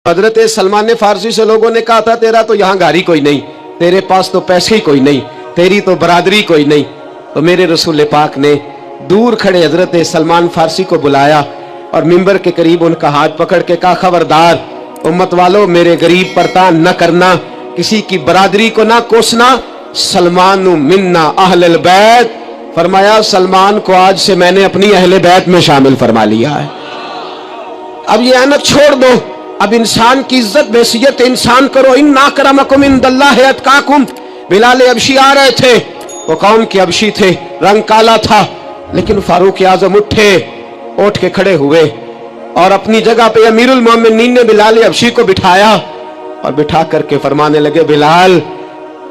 हजरत सलमान फारसी से लोगों ने कहा था तेरा तो यहाँ गाड़ी कोई नहीं, तेरे पास तो पैसे ही कोई नहीं, तेरी तो बरादरी कोई नहीं। तो मेरे रसूल पाक ने दूर खड़े हजरत सलमान फारसी को बुलाया और मिंबर के करीब उनका हाथ पकड़ के कहा, खबरदार उम्मत वालों, मेरे गरीब पर तान न करना, किसी की बरादरी को ना कोसना। सलमान मिन्ना अहलल बैत, फरमाया सलमान को आज से मैंने अपनी अहले बैत में शामिल फरमा लिया है। अब ये ऐनक छोड़ दो, अब इंसान की इज्जत बेसियत इंसान करो। इन्ना अक्रमकुम इंदल्लाहि अतकाकुम। बिलाल अबशी आ रहे थे, वो कौम के अबशी थे, रंग काला था, लेकिन फारूक आजम उठ के खड़े हुए और अपनी जगह पे अमीरुल मोमिनीन ने बिलाल अबशी को बिठाया और बिठा करके फरमाने लगे, बिलाल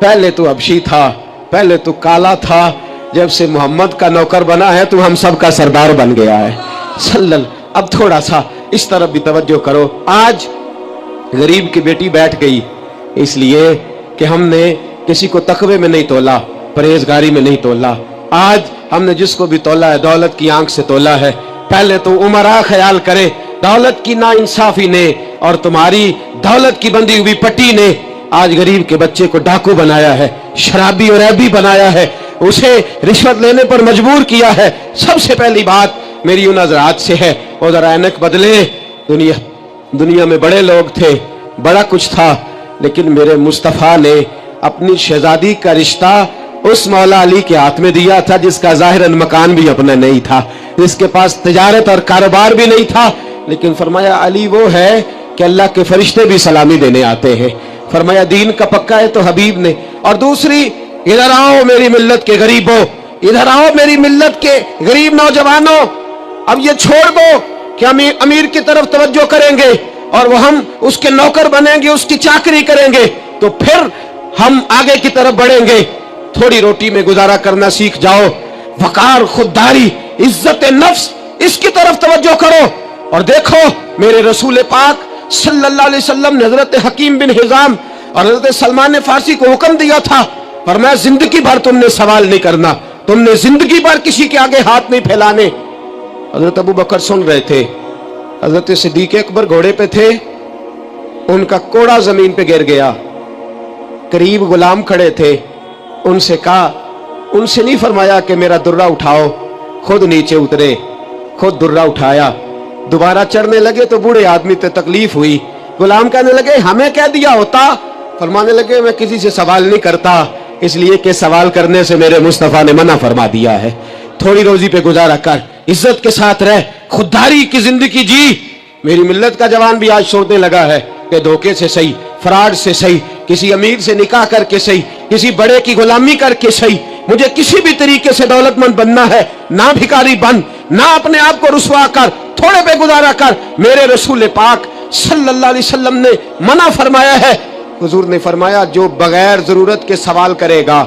पहले तू अबशी था, पहले तू काला था, जब से मोहम्मद का नौकर बना है तू हम सब का सरदार बन गया है सल्लल्लाहु। अब थोड़ा सा इस तरफ भी तवज्जो करो। आज गरीब की बेटी बैठ गई इसलिए कि हमने किसी को तकवे में नहीं तोला, परहेजगारी में नहीं तोला। आज हमने जिसको भी तोला है दौलत की आंख से तोला है। पहले तो उमरा ख्याल करे, दौलत की नाइंसाफी ने और तुम्हारी दौलत की बंधी हुई पट्टी ने आज गरीब के बच्चे को डाकू बनाया है, शराबी और ऐबी बनाया है, उसे रिश्वत लेने पर मजबूर किया है। सबसे पहली बात मेरी उन हज़रात से है, वो जरा ऐनक बदले। दुनिया में बड़े लोग थे, बड़ा कुछ था, लेकिन मेरे मुस्तफ़ा ने अपनी शहजादी का रिश्ता उस मौला अली के हाथ में दिया था जिसका ज़ाहिरन मकान भी अपना नहीं था, जिसके पास तिजारत और कारोबार भी नहीं था, लेकिन फरमाया अली वो है कि अल्लाह के फरिश्ते भी सलामी देने आते हैं। फरमाया दीन का पक्का है तो हबीब ने। और दूसरी, इधर आओ मेरी मिल्लत के गरीबों, इधर आओ मेरी मिल्लत के गरीब नौजवानों, अब ये छोड़ दो कि हम अमीर की तरफ तवज्जो करेंगे और वो हम उसके नौकर बनेंगे, उसकी चाकरी करेंगे, तो फिर हम आगे की तरफ बढ़ेंगे। थोड़ी रोटी में गुजारा करना सीख जाओ। वकार, खुददारी, इज्जत नफ्स, इसकी तरफ तवज्जो करो। और देखो मेरे रसूल पाक सल्लल्लाहु अलैहि वसल्लम ने हजरत हकीम बिन हिजाम और हजरत सलमान फारसी को हुक्म दिया था, फरमाया जिंदगी भर तुमने सवाल नहीं करना, तुमने जिंदगी भर किसी के आगे हाथ नहीं फैलाने। हजरत अबू बकर सुन रहे थे, हजरत सिद्दीक अकबर घोड़े पे थे, उनका कोड़ा जमीन पे गिर गया, करीब गुलाम खड़े थे, उनसे कहा, उनसे नहीं फरमाया कि मेरा दुर्रा उठाओ, खुद नीचे उतरे, खुद दुर्रा उठाया, दोबारा चढ़ने लगे तो बूढ़े आदमी पे तकलीफ हुई। गुलाम कहने लगे हमें कह दिया होता, फरमाने लगे मैं किसी से सवाल नहीं करता, इसलिए कि सवाल करने से मेरे मुस्तफा ने मना फरमा दिया है। थोड़ी रोजी पे गुजारा कर, इज्जत के साथ रह, खुददारी की जिंदगी जी। मेरी मिल्लत का जवान भी आज सोचने लगा है कि धोखे से सही, फ्रॉड से सही, किसी अमीर से निकाह करके सही, किसी बड़े की गुलामी करके सही, मुझे किसी भी तरीके से दौलतमंद बनना है, ना भिखारी बन, ना अपने आप को रुसवा कर, थोड़े पे गुजारा कर। मेरे रसूल पाक सल्लल्लाहु अलैहि वसल्लम ने मना फरमाया है। हुजूर ने फरमाया जो बगैर जरूरत के सवाल करेगा,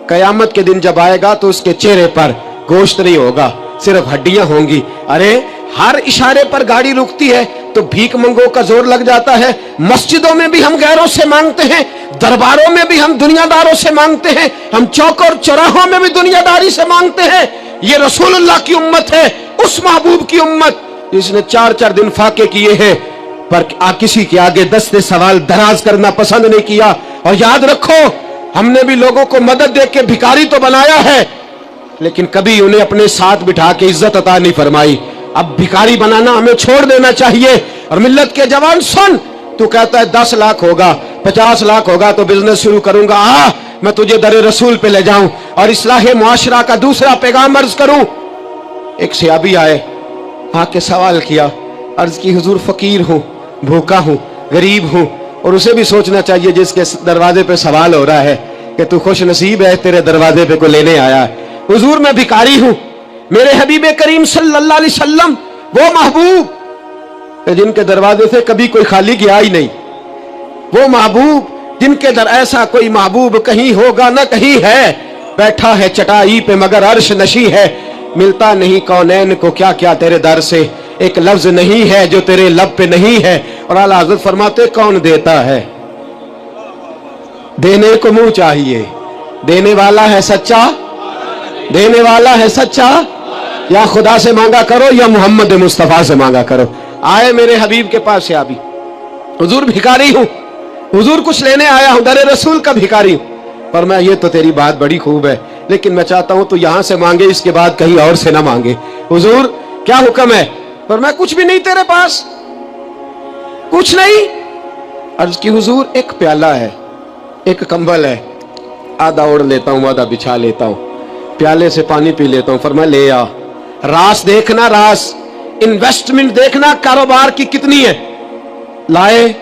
कयामत के दिन जब आएगा तो उसके चेहरे पर गोश्त नहीं होगा, सिर्फ हड्डियां होंगी। अरे हर इशारे पर गाड़ी रुकती है तो भीख मंगों का जोर लग जाता है। मस्जिदों में भी हम गैरों से मांगते हैं, दरबारों में भी हम दुनियादारों से मांगते हैं, हम चौक और चौराहों में भी दुनियादारी से मांगते हैं। ये रसूलुल्लाह की उम्मत है, उस महबूब की उम्मत जिसने 4-4 दिन फाके किए हैं, पर किसी के आगे दस्ते सवाल दराज करना पसंद नहीं किया। और याद रखो, हमने भी लोगों को मदद दे के भिखारी तो बनाया है, लेकिन कभी उन्हें अपने साथ बिठा के इज्जत अता नहीं फरमाई। अब भिखारी बनाना हमें छोड़ देना चाहिए। और मिल्लत के जवान सुन, तू कहता है 10 लाख होगा, 50 लाख होगा तो बिजनेस शुरू करूंगा, मैं तुझे दरे रसूल पे ले जाऊं और इस्लाहे मुआशरा का दूसरा पैगाम अर्ज करूं। एक सहाबी आए, आके सवाल किया, अर्ज की हुजूर फकीर हूं, भूखा हूं, गरीब हूं। और उसे भी सोचना चाहिए जिसके दरवाजे पे सवाल हो रहा है कि तू खुश नसीब है, तेरे दरवाजे पे को लेने आया है। हुजूर मैं भिखारी हूं, मेरे हबीब करीम सल्लल्लाहु अलैहि वसल्लम वो महबूब जिनके दरवाजे से कभी कोई खाली गया ही नहीं, वो महबूब जिनके दर ऐसा कोई महबूब कहीं होगा ना कहीं है, बैठा है चटाई पे मगर अर्श नशी है, मिलता नहीं कौनैन को क्या क्या तेरे दर से, एक लफ्ज नहीं है जो तेरे लब पे नहीं है। और आला हज़रत फरमाते कौन देता है, देने को मुंह चाहिए, देने वाला है सच्चा, देने वाला है सच्चा, या खुदा से मांगा करो या मोहम्मद मुस्तफा से मांगा करो। आए मेरे हबीब के पास से अभी हुजूर भिखारी हूं, हुजूर कुछ लेने आया हूं, दर रसूल का भिखारी हूं। पर मैं ये तो तेरी बात बड़ी खूब है, लेकिन मैं चाहता हूं तू यहां से मांगे, इसके बाद कहीं और से ना मांगे। हुजूर क्या हुक्म है? पर मैं कुछ भी नहीं तेरे पास, कुछ नहीं। अर्ज की हुजूर एक प्याला है, एक कंबल है, आधा ओढ़ लेता हूं आधा बिछा लेता हूं, प्याले से पानी पी लेता हूं। फरमाया ले आ। रास देखना, रास इन्वेस्टमेंट देखना कारोबार की कितनी है। लाए।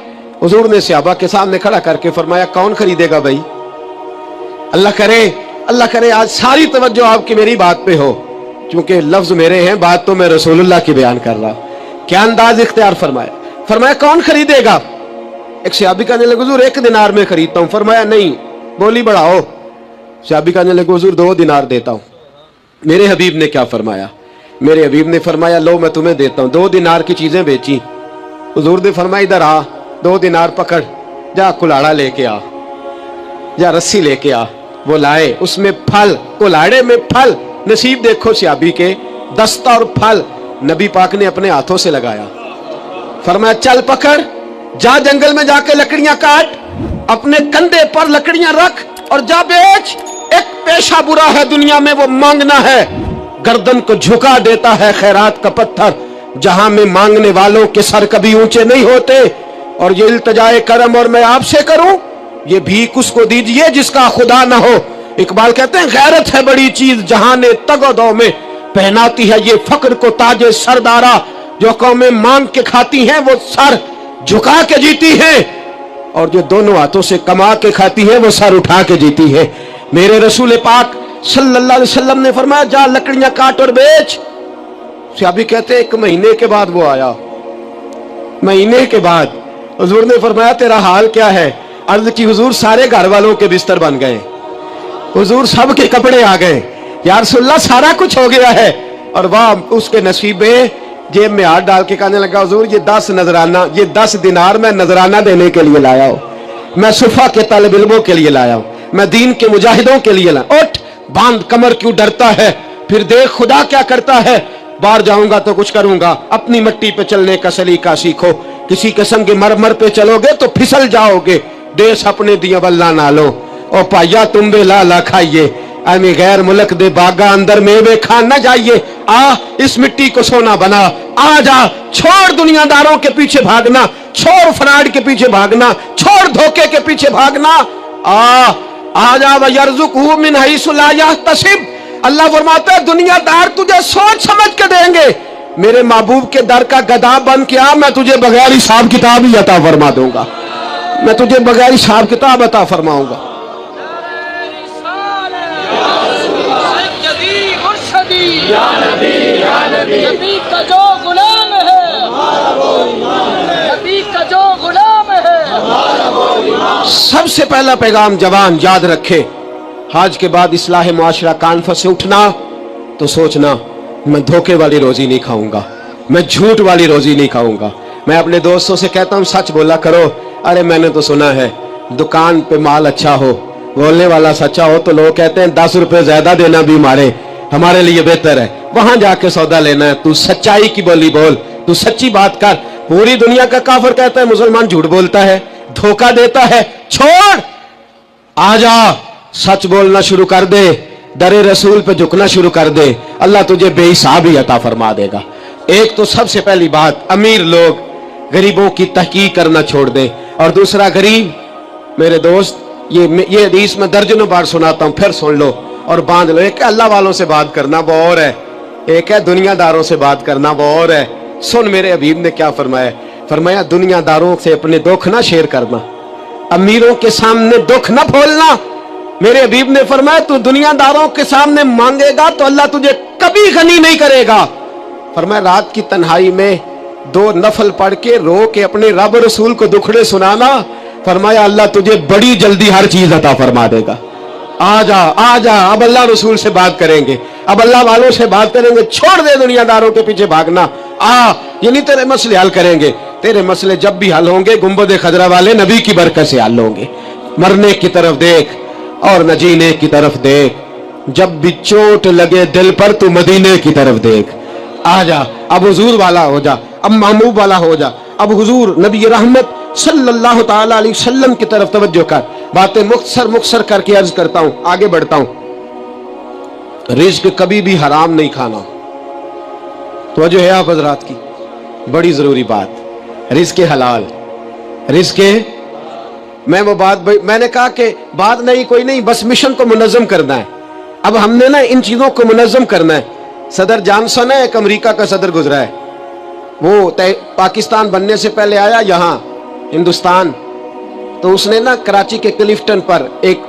हुजूर ने सहाबा के सामने खड़ा करके फरमाया कौन खरीदेगा भाई? अल्लाह करे आज सारी तवज्जो आपकी मेरी बात पे हो, क्योंकि लफ्ज मेरे हैं, बात तो मैं रसूलुल्लाह की बयान कर रहा हूं। क्या अंदाज इख्तियार फरमाया? फरमाया कौन खरीदेगा? एक सहाबी कहने लगे हुजूर 1 दिनार में खरीदता हूं। फरमाया नहीं, बोली बढ़ाओ। सहाबी कहने लगे हुजूर 2 दिनार देता हूं। मेरे हबीब ने क्या फरमाया? मेरे हबीब ने फरमाया लो मैं तुम्हें देता हूं। 2 दिनार की चीजें बेची। हुजूर ने फरमाया इधर आ, 2 दिनार पकड़, जा कुल्हाड़ा लेके आ, जा रस्सी लेके आ। वो लाए, उसमें फल, कुल्हाड़े में फल। नसीब देखो सहाबी के, दस्ता और फल नबी पाक ने अपने हाथों से लगाया। फरमाया चल पकड़, जा जंगल में जाके लकड़ियां काट, अपने कंधे पर लकड़ियां रख और जा बेच। एक पेशा बुरा है दुनिया में, वो मांगना है। गर्दन को झुका देता है खैरात का पत्थर, जहां में मांगने वालों के सर कभी ऊंचे नहीं होते। और ये इल्तिजाए करम और मैं आपसे करूं, ये भीख उसको दीजिए जिसका खुदा ना हो। इकबाल कहते हैं गैरत है बड़ी चीज जहां ने तगोदो में पहनाती है ये फक्र को ताजे सरदारा। जो कौमें मांग के खाती हैं वो सर झुका के जीती हैं, और जो दोनों हाथों से कमा के खाती हैं वो सर उठा के जीती है। मेरे रसूल पाक सल्लल्लाहु अलैहि वसल्लम ने फरमाया जा लकड़ियां काट और बेच। सहाबी कहते हैं 1 महीने के बाद वो आया। महीने के बाद हुजूर ने फरमाया तेरा हाल क्या है? अर्ज की हुजूर सारे घर वालों के बिस्तर बन गए, हुजूर सब के कपड़े आ गए, या रसूलल्लाह सारा कुछ हो गया है। और वाह उसके नसीबे, जेब में हाथ डाल के कहने लगा हुजूर ये 10 नजराना, ये 10 दिनार मैं नजराना देने के लिए लाया हूं, मैं सुफा के तालिब इल्मों के लिए लाया हूं, मैं दीन के मुजाहिदों के लिए लाया। उठ बांध, कमर क्यों डरता है? फिर देख खुदा क्या करता है। बाहर जाऊंगा तो कुछ करूंगा, अपनी मिट्टी पे चलने का सलीका सीखो। किसी के संग मरमर पे चलोगे तो फिसल जाओगे। देश अपने दिया बल्ला ना लो, ओ पाया तुम बे लाला खाइए, अमी गैर मुल्क दे बागा अंदर मेवे खान ना जाइए। आ इस मिट्टी को सोना बना, आ जा, छोड़ दुनियादारों के पीछे भागना, छोड़ फ्रॉड के पीछे भागना, छोड़ धोखे के पीछे भागना। आ जा वयरजुकहू मिन हैसु ला यहतसिब। अल्लाह फरमाता है दुनियादार तुझे सोच समझ के देंगे, मेरे महबूब के दर का गधा बन के आ, मैं तुझे बगैर हिसाब किताब ही अता फरमा दूंगा, मैं तुझे बगैर हिसाब किताब अता फरमाऊंगा। नबी का जो गुलाम है, नबी का जो गुलाम है। सबसे पहला पैगाम जवान याद रखे, आज के बाद इस्लाह मुआशरा कानफस से उठना तो सोचना मैं धोखे वाली रोजी नहीं खाऊंगा, मैं झूठ वाली रोजी नहीं खाऊंगा। मैं अपने दोस्तों से कहता हूं सच बोला करो। अरे मैंने तो सुना है दुकान पे माल अच्छा हो, बोलने वाला सच्चा हो, तो लोग कहते हैं 10 रुपए ज्यादा देना भी हमारे लिए बेहतर है, वहां जाके सौदा लेना है। तू सच्चाई की बोली बोल, तू सच्ची बात कर। पूरी दुनिया का काफिर कहता है मुसलमान झूठ बोलता है, धोखा देता है। छोड़, आजा, सच बोलना शुरू कर दे, दरे रसूल पे झुकना शुरू कर दे, अल्लाह तुझे बेहिसाब ही अता फरमा देगा। एक तो सबसे पहली बात, अमीर लोग गरीबों की तहकीक करना छोड़ दे। और दूसरा, गरीब मेरे दोस्त, ये हदीस में दर्जनों बार सुनाता हूं, फिर सुन लो और बांध लो। एक है अल्लाह वालों से बात करना, वो और है, एक है दुनियादारों से बात करना, वो और है। सुन मेरे हबीब ने क्या फरमाया, फरमाया दुनियादारों से अपने दुख ना शेयर करना, अमीरों के सामने दुख ना बोलना। मेरे हबीब ने फरमाया तू दुनियादारों के सामने मांगेगा तो अल्लाह तुझे कभी गनी नहीं करेगा। फरमाया रात की तन्हाई में 2 नफल पढ़ के रो के अपने रब रसूल को दुखड़े सुनाना, फरमाया अल्लाह तुझे बड़ी जल्दी हर चीज अता फरमा देगा। आजा, आजा, अब अल्लाह रसूल से बात करेंगे, अब अल्लाह वालों से बात करेंगे। छोड़ दे दुनियादारों के पीछे भागना। ये नहीं तेरे मसले हल करेंगे, तेरे मसले जब भी हल होंगे गुंबद खजरा वाले नबी की बरकत से हल होंगे। मरने की तरफ देख और न जीने की तरफ देख, जब भी चोट लगे दिल पर तू मदीने की तरफ देख। आजा, अब हुजूर वाला हो जा, अब महबूब वाला हो जा, اب حضور نبی رحمت صلی اللہ تعالی علیہ وسلم کی طرف توجہ کر. باتیں مختصر کر کے عرض کرتا ہوں, آگے بڑھتا ہوں. رزق کبھی بھی حرام نہیں کھانا. توجہ ہے آپ حضرات کی, بڑی ضروری بات. رزق حلال, رزق میں وہ بات میں نے کہا کہ بات نہیں کوئی نہیں, بس مشن کو منظم کرنا ہے. اب ہم نے نا ان چیزوں کو منظم کرنا ہے. صدر جانسن ہے, ایک امریکہ کا صدر گزرا ہے, وہ پاکستان بننے سے پہلے آیا یہاں ہندوستان, تو اس نے نا کراچی کے کلفٹن پر ایک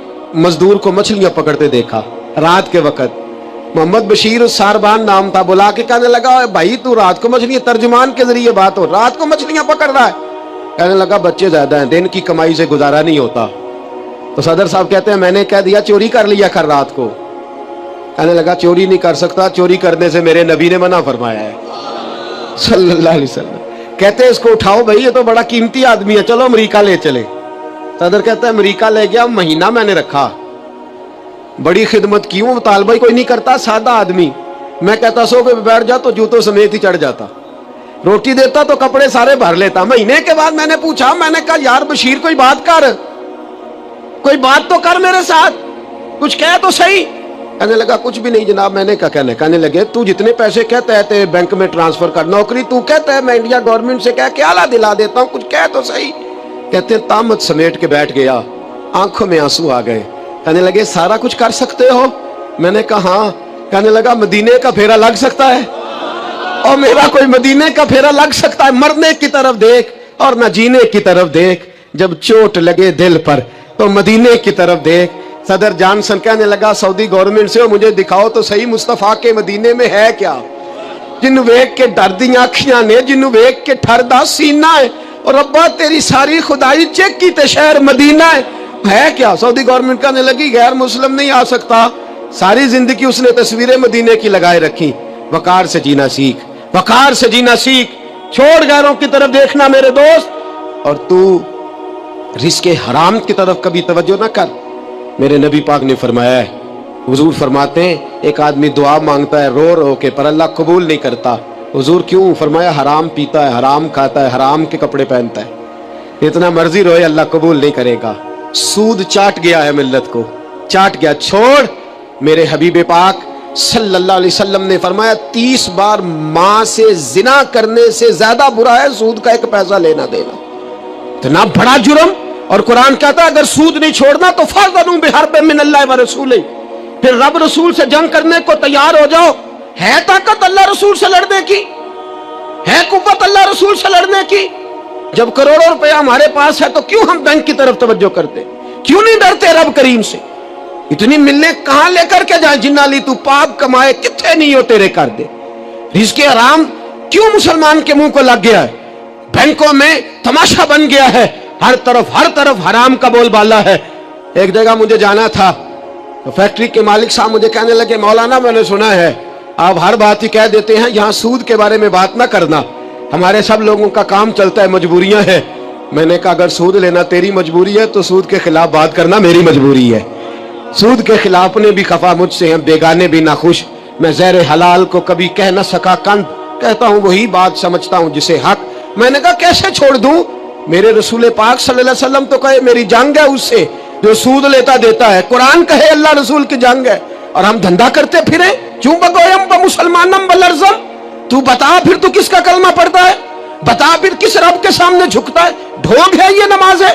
مزدور کو مچھلیاں پکڑتے دیکھا رات کے وقت. محمد بشیر ساربان نام تھا. بلا کے کہنے لگا بھائی تو رات کو مچھلیاں, ترجمان کے ذریعے بات ہو, رات کو مچھلیاں پکڑ رہا ہے. کہنے لگا بچے زیادہ ہیں, دن کی کمائی سے گزارا نہیں ہوتا. تو صدر صاحب کہتے ہیں میں نے کہہ دیا چوری کر لیا کر رات کو. کہنے لگا چوری نہیں کر سکتا, چوری کرنے سے میرے نبی نے منع فرمایا ہے صلی اللہ علیہ وسلم. کہتے ہیں اس کو اٹھاؤ بھائی, یہ تو بڑا قیمتی آدمی ہے, چلو امریکہ لے چلے. صدر کہتا ہے امریکہ لے گیا, مہینہ میں نے رکھا, بڑی خدمت کی, وہ مطالبہ ہی کوئی نہیں کرتا, سادہ آدمی. میں کہتا سو کہ بیٹھ جا تو جوتوں سمیت ہی چڑھ جاتا, روٹی دیتا تو کپڑے سارے بھر لیتا. مہینے کے بعد میں نے پوچھا, میں نے کہا یار بشیر کوئی بات کر, کوئی بات تو کر میرے ساتھ, کچھ کہہ تو صحیح. کہنے لگا کچھ بھی نہیں جناب. میں نے کہا کہنے لگے تو جتنے پیسے کہتا ہے تیرے بینک میں ٹرانسفر کر, نوکری تو کہتا ہے میں انڈیا گورنمنٹ سے کہہ کے اعلیٰ دلا دیتا ہوں, کچھ کہہ تو صحیح. کہتے ہیں طامت سمیٹ کے بیٹھ گیا, آنکھوں میں آنسو آ گئے. کہنے لگے سارا کچھ کر سکتے ہو؟ میں نے کہا ہاں. کہنے لگا مدینے کا پھیرا لگ سکتا ہے؟ اور میرا کوئی مدینے کا پھیرا لگ سکتا ہے؟ مرنے کی طرف دیکھ اور نہ جینے کی طرف دیکھ, جب چوٹ لگے دل پر تو مدینے کی طرف دیکھ. صدر جانسن کہنے لگا سعودی گورنمنٹ سے مجھے دکھاؤ تو صحیح مصطفیٰ کے مدینے میں ہے کیا, جنوں ویک کے ڈر دی آنکھیاں نے, جنوں ویک کے ٹھر دا سینہ ہے, اور ربا تیری ساری خدائی چیک کی تے شہر مدینہ ہے کیا. سعودی گورنمنٹ کہنے لگی غیر مسلم نہیں آ سکتا. ساری زندگی اس نے تصویریں مدینے کی لگائے رکھی. وقار سے جینا سیکھ, وقار سے جینا سیکھ, چھوڑ غیروں کی طرف دیکھنا میرے دوست. اور تو رزق حرام کی طرف کبھی توجہ نہ کر. میرے نبی پاک نے فرمایا ہے, حضور فرماتے ہیں ایک آدمی دعا مانگتا ہے رو رو کے, پر اللہ قبول نہیں کرتا. حضور کیوں؟ فرمایا حرام پیتا ہے, حرام کھاتا ہے, حرام کے کپڑے پہنتا ہے, اتنا مرضی روئے اللہ قبول نہیں کرے گا. سود چاٹ گیا ہے ملت کو, چاٹ گیا. چھوڑ. میرے حبیب پاک صلی اللہ علیہ وسلم نے فرمایا 30 بار ماں سے زنا کرنے سے زیادہ برا ہے سود کا 1 پیسہ لینا دینا. اتنا بڑا جرم. اور قرآن کہتا ہے اگر سود نہیں چھوڑنا تو فَأْذَنُوا بِحَرْبٍ مِّنَ اللَّهِ وَرَسُولِهِ, پھر رب رسول سے جنگ کرنے کو تیار ہو جاؤ. ہے طاقت اللہ رسول سے لڑنے کی, ہے قوت اللہ رسول سے لڑنے کی. جب کروڑوں روپے ہمارے پاس ہے تو کیوں ہم بینک کی طرف توجہ کرتے, کیوں نہیں ڈرتے رب کریم سے؟ اتنی ملنے کہاں لے کر کے جائیں, جنہ لی تو پاپ کمائے کتنے نہیں ہو تیرے کر دے. رزق حرام کیوں مسلمان کے منہ کو لگ گیا ہے؟ بینکوں میں تماشا بن گیا ہے, ہر طرف حرام کا بول بالا ہے. ایک جگہ مجھے جانا تھا تو فیکٹری کے مالک صاحب مجھے کہنے لگے مولانا میں نے سنا ہے آپ ہر بات ہی کہہ دیتے ہیں, یہاں سود کے بارے میں بات نہ کرنا, ہمارے سب لوگوں کا کام چلتا ہے, مجبوریاں ہیں. میں نے کہا اگر سود لینا تیری مجبوری ہے تو سود کے خلاف بات کرنا میری مجبوری ہے. سود کے خلاف نے بھی خفا مجھ سے ہیں, بیگانے بھی ناخوش. میں زہر حلال کو کبھی کہہ نہ سکا کند, کہتا ہوں وہی بات سمجھتا ہوں جسے حق. میں نے کہا کیسے چھوڑ دوں؟ میرے رسول پاک صلی اللہ علیہ وسلم تو کہے میری جنگ ہے اس سے جو سود لیتا دیتا ہے, قرآن کہے اللہ رسول کی جنگ ہے, اور ہم دھندا کرتے پھریں چوں بگویم با مسلمانم بلرزم. تو بتا پھر تو کس کا کلمہ پڑھتا ہے, بتا پھر کس رب کے سامنے جھکتا ہے. ڈھونگ ہے یہ نماز ہے,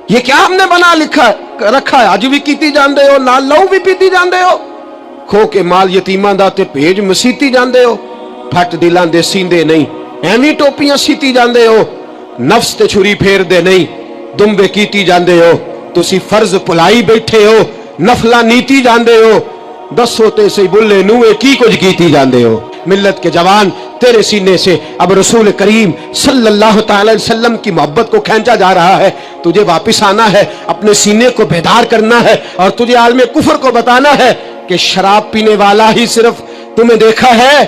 یہ کیا ہم نے بنا رکھا ہے؟ اج بھی کیتی جاندے ہو, نال لہو بھی پیتی جاندے ہو, کھو کے مال یتیماں دا تے بھیج مسیتی جاندے ہو, پھٹ دلاں دے سیندے نہیں, ایویں ٹوپیاں سیتی جاندے ہو, نفس تے چھری پھیر دے نہیں, دمبے کیتی جاندے ہو. تسی فرض پلائی بیٹھے ہو, نفلا نیتی جاندے ہو, دسو تے سی بلے نوے کی کچھ کیتی جاندے ہو. ملت کے جوان تیرے سینے سے اب رسول کریم صلی اللہ تعالی وسلم کی محبت کو کھینچا جا رہا ہے. تجھے واپس آنا ہے, اپنے سینے کو بیدار کرنا ہے, اور تجھے عالم کفر کو بتانا ہے کہ شراب پینے والا ہی صرف تمہیں دیکھا ہے,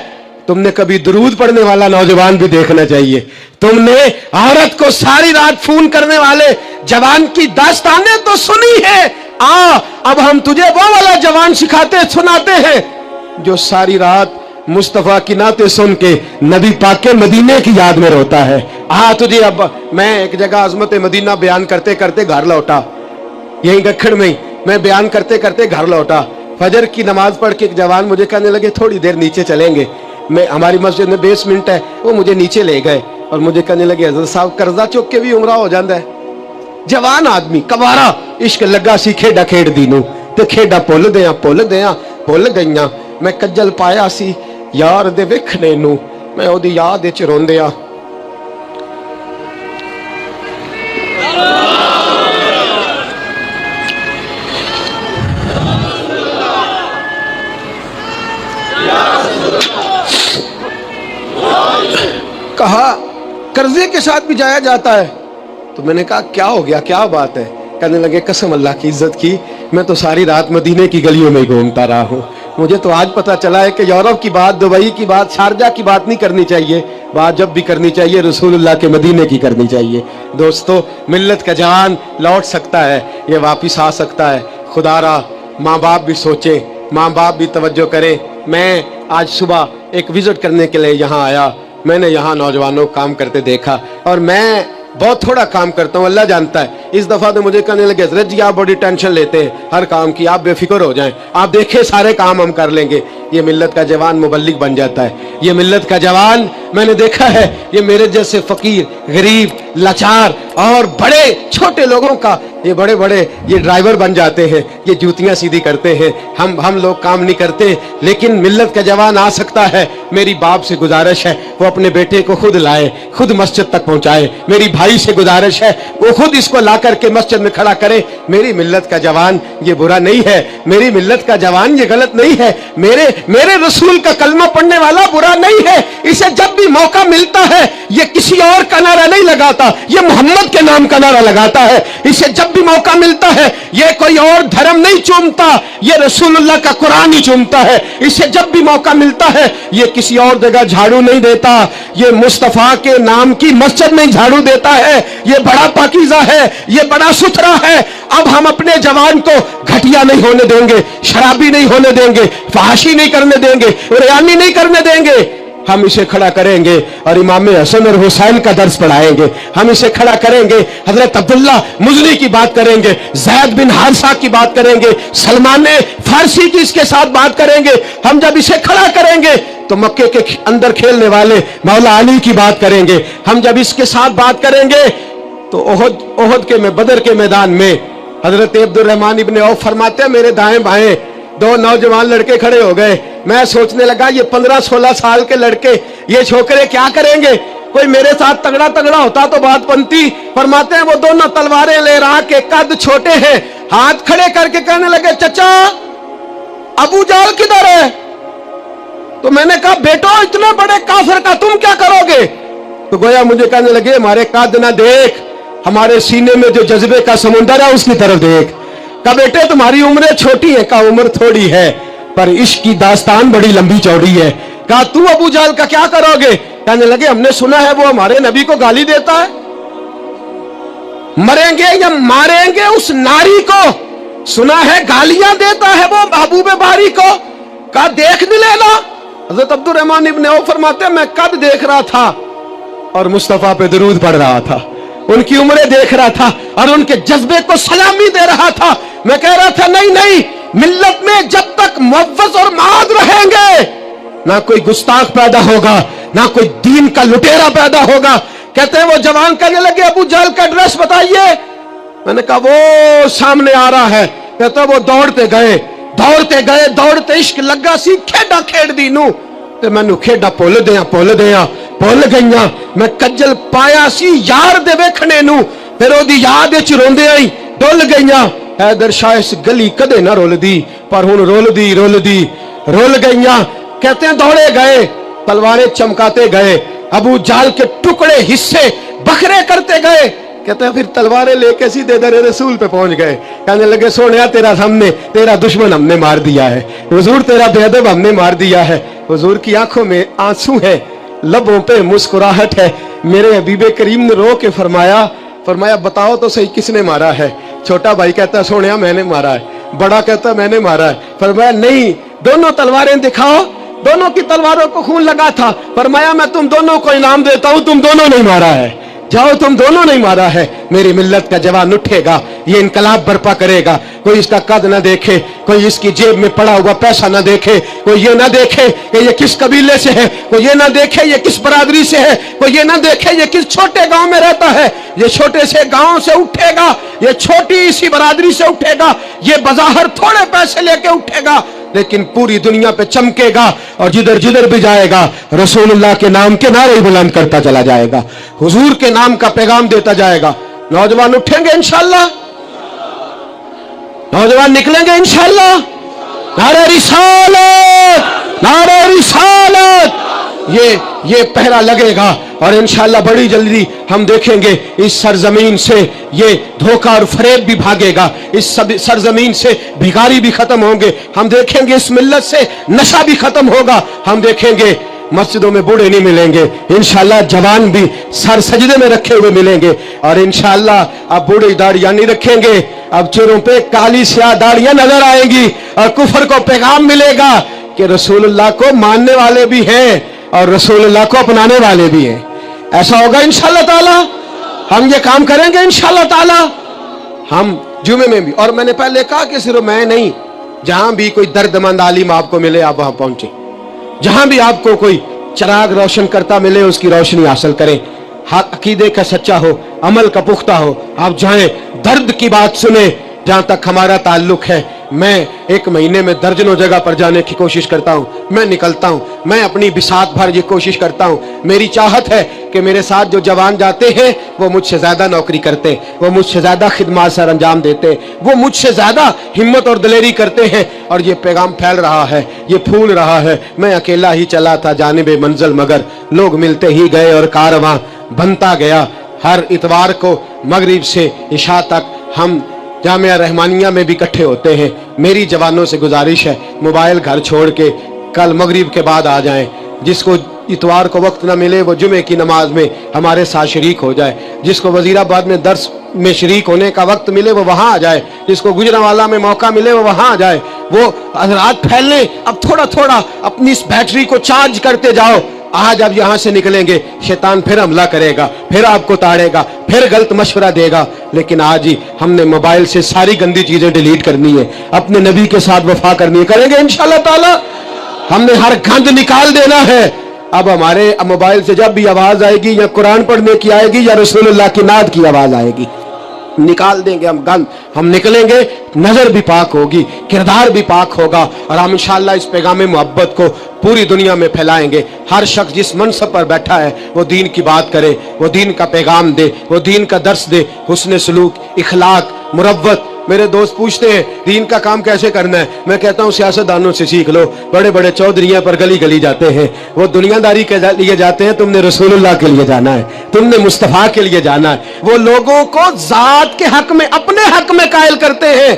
تم نے کبھی درود پڑھنے والا نوجوان بھی دیکھنا چاہیے. تم نے عورت کو ساری رات فون کرنے والے جوان کی داستانیں تو سنی ہے. اب ہم تجھے وہ والا جوان سناتے ہیں جو ساری رات मुस्तफ़ा की नाते सुन के नबी पाक के मदीने की याद में रोता है। तुझे अब मैं एक जगह अजमत मदीना बयान करते करते घर लौटा, यहीं दक्षिण में ही मैं बयान करते करते घर लौटा। फजर की नमाज पढ़ के एक जवान मुझे कहने लगे थोड़ी देर नीचे चलेंगे। मैं हमारी मस्जिद में बेसमेंट है, वो मुझे नीचे ले गए और मुझे कहने लगे हज़रत साहब कर्जा चुक के भी उमरा हो जाता है। जवान आदमी कबारा इश्क लगा सी खेडा खेड दी नूं ते खेडा भुल गईयां। मैं कज्जल पाया सी यार दे वेखणे नूं, मैं ओदी याद विच रोंदिया। कहा कर्जे के साथ भी जाया जाता है? तो मैंने कहा क्या हो गया, क्या बात है? कहने लगे कसम अल्लाह की इज्जत की, मैं तो सारी रात मदीने की गलियों में घूमता रहा हूँ। मुझे तो आज पता चला है कि यूरोप की बात, दुबई की बात, शारजा की बात नहीं करनी चाहिए। बात जब भी करनी चाहिए रसूलुल्लाह के मदीने की करनी चाहिए। दोस्तों, मिल्लत का जवान लौट सकता है, ये वापिस आ सकता है। खुदारा माँ बाप भी सोचे, माँ बाप भी तवज्जो करें। मैं आज सुबह एक विजिट करने के लिए यहाँ आया, मैंने यहाँ नौजवानों को काम करते देखा और मैं बहुत थोड़ा काम करता हूँ, अल्लाह जानता है। इस दफ़ा तो मुझे कहने लगे हज़रत जी आप बड़ी टेंशन लेते हैं हर काम की, आप बेफिक्र हो जाएं, आप देखें सारे काम हम कर लेंगे। ये मिल्लत का जवान मुबल्लिग बन जाता है। ये मिल्लत का जवान मैंने देखा है, ये मेरे जैसे फ़कीर, गरीब, लाचार और बड़े छोटे लोगों का ये बड़े बड़े ये ड्राइवर बन जाते हैं, ये जूतियाँ सीधी करते हैं। हम लोग काम नहीं करते, लेकिन मिल्लत का जवान आ सकता है। मेरी बाप से गुजारिश है वो अपने बेटे को खुद लाए, खुद मस्जिद तक पहुँचाए। मेरी भाई से गुजारिश है वो खुद इसको ला करके मस्जिद में खड़ा करे। मेरी मिल्लत का जवान ये बुरा नहीं है, मेरी मिल्लत का जवान ये गलत नहीं है, मेरे रसूल का कलमा पढ़ने वाला बुरा नहीं है। इसे जब भी मौका मिलता है ये किसी और का नारा नहीं लगाता, ये मोहम्मद के नाम का नारा लगाता है। इसे जब भी मौका मिलता है ये कोई और धर्म नहीं चूमता, ये रसूलुल्लाह का कुरान ही चूमता है। इसे जब भी मौका मिलता है ये किसी और जगह झाड़ू नहीं देता, ये मुस्तफा के नाम की मस्जिद में झाड़ू देता है। ये बड़ा पाकीज़ा है, ये बड़ा सुथरा है। अब हम अपने जवान को घटिया नहीं होने देंगे, शराबी नहीं होने देंगे, फहाशी नहीं करने देंगे, रियानी नहीं करने देंगे। हम इसे खड़ा करेंगे और इमाम हसन और हुसैन का दर्स पढ़ाएंगे। हम इसे खड़ा करेंगे, हजरत अब्दुल्ला मुजनी की बात करेंगे, ज़ैद बिन हारिसा की बात करेंगे, सलमान फारसी की इसके साथ बात करेंगे। हम जब इसे खड़ा करेंगे तो मक्के के अंदर खेलने वाले मौला अली की बात करेंगे। हम जब इसके साथ बात करेंगे तो ओहद के में बदर के मैदान में हजरत अब्दुर रहमान इब्ने औफ फरमाते हैं मेरे दाएं बाएं दो नौजवान लड़के खड़े हो गए। मैं सोचने लगा ये 15-16 साल के लड़के, ये छोकरे क्या करेंगे? कोई मेरे साथ तगड़ा तगड़ा होता तो बात बनती। फरमाते हैं वो दोनों तलवारें ले रहा के कद छोटे हैं, हाथ खड़े करके कहने लगे चचा अबू जाल किधर है? तो मैंने कहा बेटो इतने बड़े काफिर का तुम क्या करोगे? तो गोया मुझे कहने लगे हमारे कद ना देख, हमारे सीने में जो जज्बे का समुंदर है उसकी तरफ देख। कहा बेटे तुम्हारी उम्रें छोटी है, का उम्र थोड़ी है पर इश्क की दास्तान बड़ी लंबी चौड़ी है। कहा तू अबू जाल का क्या करोगे? कहने लगे हमने सुना है वो हमारे नबी को गाली देता है, मरेंगे या मारेंगे उस नारी को, सुना है गालियां देता है वो महबूबे बारी को। कहा देख नहीं लेना। हज़रत अब्दुर रहमान इब्ने औफ फरमाते हैं मैं कद देख रहा था और मुस्तफा पे दरूद पढ़ रहा था, उनकी उम्रें देख रहा था और उनके जज्बे को सलामी दे रहा था। मैं कह रहा था नहीं नहीं, मिल्लत में जब तक मुअव्वज़ और माद रहेंगे ना कोई गुस्ताख पैदा होगा, ना कोई दीन का लुटेरा पैदा होगा। कहते हैं वो जवान कहने लगे अबू जहल का एड्रेस बताइए। मैंने कहा वो सामने आ रहा है। कहते वो दौड़ते गए दौड़ते इश्क लगा सी खेडा खेड दी नू ते मैनू खेडा भुल गईयां। मैं कज्जल पाया सी यार दे वेखणे नू, फिर ओदी याद विच रोंदे आई डुल गईयां। हैदर शाह इस गली कदे ना रुलदी पर हुण रुल गईयां। कहते हैं दौड़े गए, तलवारें चमकाते गए, अबू जाल के टुकड़े हिस्से बखरे करते गए। कहते हैं फिर तलवारें लेके सीधे दर रसूल पे पहुंच गए। कहने लगे सोनिया तेरा सामने तेरा दुश्मन हमने मार दिया है, हुजूर तेरा बेअदब हमने मार दिया है। हुजूर की आंखों में आंसू है, लबों पे मुस्कुराहट है। मेरे हबीबे करीम ने रो के फरमाया बताओ तो सही किसने मारा है? छोटा भाई कहता है सोनिया मैंने मारा है, बड़ा कहता मैंने मारा है। फरमाया नहीं, दोनों तलवारें दिखाओ। दोनों की तलवारों को खून लगा था, फरमाया मैं तुम दोनों को इनाम देता हूं, तुम दोनों नहीं मारा है, जाओ तुम दोनों नहीं मारा है। मेरी मिल्लत का जवान उठेगा, ये इनकलाब बर्पा करेगा। कोई इसका कद ना देखे, कोई इसकी जेब में पड़ा हुआ पैसा ना देखे, कोई ये ना देखे कि ये किस कबीले से है, कोई ये ना देखे ये किस बरादरी से है, कोई ये ना देखे ये किस छोटे गांव में रहता है। ये छोटे से गांव से उठेगा, ये छोटी सी बरादरी से उठेगा, ये बज़ाहिर थोड़े पैसे लेके उठेगा, लेकिन पूरी दुनिया पे चमकेगा और जिधर जिधर भी जाएगा रसूलुल्लाह के नाम के नारे बुलंद करता चला जाएगा, हुजूर के नाम का पैगाम देता जाएगा। नौजवान उठेंगे इंशाअल्लाह, नौजवान निकलेंगे इंशाअल्लाह। नारे रिसालत, नारे रिसालत, ये पहरा लगेगा और इंशाअल्लाह बड़ी जल्दी हम देखेंगे इस सरजमीन से ये धोखा और फरेब भी भागेगा, इस सरजमीन से भिखारी भी खत्म होंगे, हम देखेंगे इस मिल्लत से नशा भी खत्म होगा, हम देखेंगे मस्जिदों में बूढ़े नहीं मिलेंगे, इंशाअल्लाह जवान भी सर सजदे में रखे हुए मिलेंगे और इंशाअल्लाह अब बूढ़ी दाढ़ियां नहीं रखेंगे, अब चेहरों पे काली स्याह दाढ़ियां नजर आएंगी और कुफर को पैगाम मिलेगा कि रसूलुल्लाह को मानने वाले भी हैं और रसूलुल्लाह को अपनाने वाले भी हैं। ऐसा होगा इंशाअल्लाह ताला, हम ये काम करेंगे इंशाअल्लाह ताला। हम जुमे में भी, और मैंने पहले कहा कि सिर्फ मैं नहीं, जहां भी कोई दर्दमंद आलिम आपको मिले आप वहां पहुंचे, जहां भी आपको कोई चिराग रोशन करता मिले उसकी रोशनी हासिल करें। हक अकीदे का सच्चा हो, अमल का पुख्ता हो, आप जाएं दर्द की बात सुने। जहां तक हमारा ताल्लुक है, मैं एक महीने में दर्जनों जगह पर जाने की कोशिश करता हूं, मैं निकलता हूं, मैं अपनी बिसात भर ये कोशिश करता हूं। मेरी चाहत है कि मेरे साथ जो जवान जाते हैं वो मुझसे ज्यादा नौकरी करते हैं, वो मुझसे ज्यादा खिदमत सर अंजाम देते हैं, वो मुझसे ज्यादा हिम्मत और दिलेरी करते हैं और ये पैगाम फैल रहा है, ये फूल रहा है। मैं अकेला ही चला था जानिबे मंजिल, मगर लोग मिलते ही गए और कारवां बनता गया। हर इतवार को मगरिब से इशा तक हम जामिया रहमानिया में भी इकट्ठे होते हैं। मेरी जवानों से गुजारिश है मोबाइल घर छोड़ के कल मगरिब के बाद आ जाएं। जिसको इतवार को वक्त ना मिले वो जुमे की नमाज में हमारे साथ शरीक हो जाए, जिसको वजीराबाद में दर्स में शरीक होने का वक्त मिले वो वहां आ जाए, जिसको गुजरांवाला में मौका मिले वो वहां आ जाए। वो रात फैलने, अब थोड़ा थोड़ा अपनी इस बैटरी को चार्ज करते जाओ। आज अब यहां से निकलेंगे शैतान फिर हमला करेगा, फिर आपको ताड़ेगा, फिर गलत मशवरा देगा, लेकिन आज ही हमने मोबाइल से सारी गंदी चीजें डिलीट करनी है, अपने नबी के साथ वफा करनी है, करेंगे इंशाअल्लाह ताला। हमने हर गंद निकाल देना है। अब हमारे मोबाइल से जब भी आवाज आएगी या कुरान पढ़ने की आएगी या रसूलुल्लाह की नात की आवाज आएगी, निकाल देंगे हम गंद, हम निकलेंगे, नजर भी पाक होगी, किरदार भी पाक होगा और हम इंशाअल्लाह इस पैगाम मोहब्बत को पूरी दुनिया में फैलाएंगे। हर शख्स जिस मनसब पर बैठा है वो दीन की बात करे, वो दीन का पैगाम दे, वो दीन का दर्स दे, हुस्न सलूक, इखलाक, मुरव्वत। मेरे दोस्त पूछते हैं दीन का काम कैसे करना है, मैं कहता हूँ सियासतदानों से सीख लो। बड़े बड़े चौधरियां पर गली गली जाते हैं, वो दुनियादारी के लिए जाते हैं, तुमने रसूलुल्लाह के लिए जाना है, तुमने मुस्तफा के लिए जाना है। वो लोगों को जात के हक में, अपने हक में कायल करते हैं,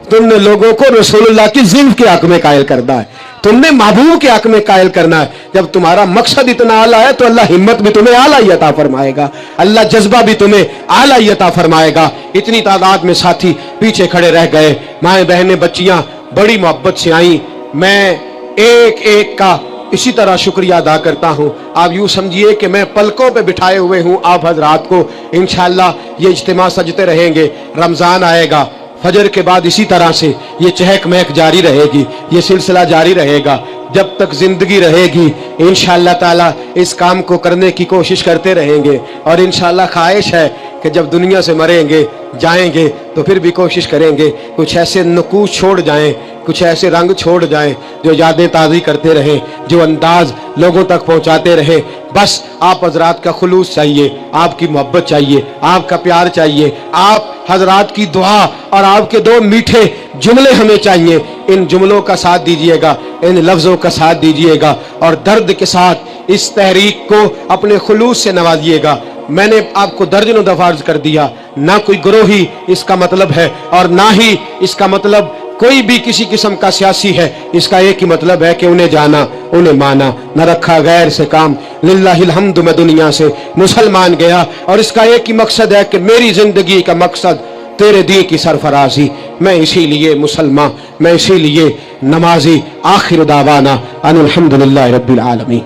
तुमने लोगों को रसूलुल्लाह की जिल्फ के हक में कायल करना है, तुमने महबूब के हक में कायल करना है। जब तुम्हारा मकसद इतना आला है तो अल्लाह हिम्मत भी तुम्हें आला ही अता फरमाएगा, अल्लाह जज्बा भी तुम्हें आला ही अता फरमाएगा। इतनी तादाद में साथी पीछे खड़े रह गए, माएं बहनें बच्चियां बड़ी मोहब्बत से आई। मैं एक एक का इसी तरह शुक्रिया अदा करता हूं। आप यूं समझिए कि मैं पलकों पे बिठाए हुए हूं आप हजरात को। इंशाअल्लाह ये इज्तिमा सजते रहेंगे, रमजान आएगा, फजर के बाद इसी तरह से ये चहक महक जारी रहेगी, ये सिलसिला जारी रहेगा जब तक जिंदगी रहेगी। इंशाअल्लाह ताला इस काम को करने की कोशिश करते रहेंगे और इंशाअल्लाह ख्वाहिश है कि जब दुनिया से मरेंगे जाएंगे तो फिर भी कोशिश करेंगे कुछ ऐसे नकूश छोड़ जाएं, कुछ ऐसे रंग छोड़ जाएं जो यादें ताज़ी करते रहें, जो अंदाज लोगों तक पहुंचाते रहें। बस आप हजरात का खुलूस चाहिए, आपकी मोहब्बत चाहिए, आपका प्यार चाहिए, आप हजरात की दुआ और आपके दो मीठे जुमले हमें चाहिए। इन जुमलों का साथ दीजिएगा, इन लफ्जों का साथ दीजिएगा और दर्द के साथ इस तहरीक को अपने खुलूस से नवाजिएगा। मैंने आपको दर्जनों दफा अर्ज कर दिया, ना कोई ग्रोही इसका मतलब है और ना ही इसका मतलब कोई भी किसी किस्म का सियासी है। इसका एक ही मतलब है कि उन्हें जाना, उन्हें माना, न रखा गैर से काम। लिल्लाहिल हम्द, मैं दुनिया से मुसलमान गया और इसका एक ही मकसद है कि मेरी जिंदगी का मकसद तेरे दी की सरफराजी, میں اسی لیے مسلمان، میں اسی لیے نمازی۔ آخر دعوانا ان الحمدللہ رب العالمین۔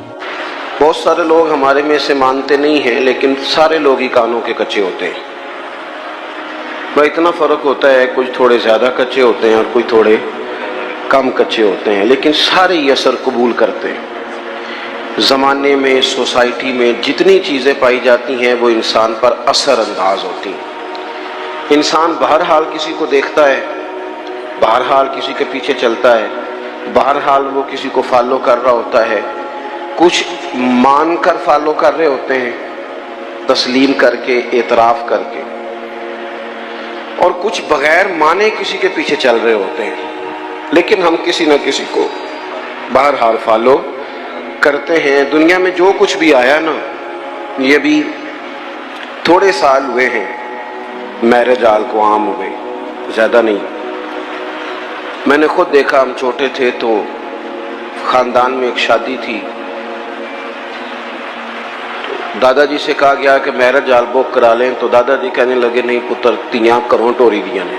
بہت سارے لوگ ہمارے میں سے مانتے نہیں ہیں، لیکن سارے لوگ ہی کانوں کے کچے ہوتے ہیں۔ بھائی اتنا فرق ہوتا ہے، کچھ تھوڑے زیادہ کچے ہوتے ہیں اور کوئی تھوڑے کم کچے ہوتے ہیں، لیکن سارے ہی اثر قبول کرتے ہیں۔ زمانے میں، سوسائٹی میں جتنی چیزیں پائی جاتی ہیں وہ انسان پر اثر انداز ہوتی ہیں۔ انسان بہرحال کسی کو دیکھتا ہے، بہرحال کسی کے پیچھے چلتا ہے، بہرحال وہ کسی کو فالو کر رہا ہوتا ہے۔ کچھ مان کر فالو کر رہے ہوتے ہیں، تسلیم کر کے، اعتراف کر کے، اور کچھ بغیر مانے کسی کے پیچھے چل رہے ہوتے ہیں، لیکن ہم کسی نہ کسی کو بہرحال فالو کرتے ہیں۔ دنیا میں جو کچھ بھی آیا نا، یہ بھی تھوڑے سال ہوئے ہیں میرج ہال کو عام ہوئے، زیادہ نہیں۔ میں نے خود دیکھا، ہم چھوٹے تھے تو خاندان میں ایک شادی تھی، دادا جی سے کہا گیا کہ میرج ہال بک کرا لیں، تو دادا جی کہنے لگے نہیں پتر تیاں کروں ٹوری دیا نے۔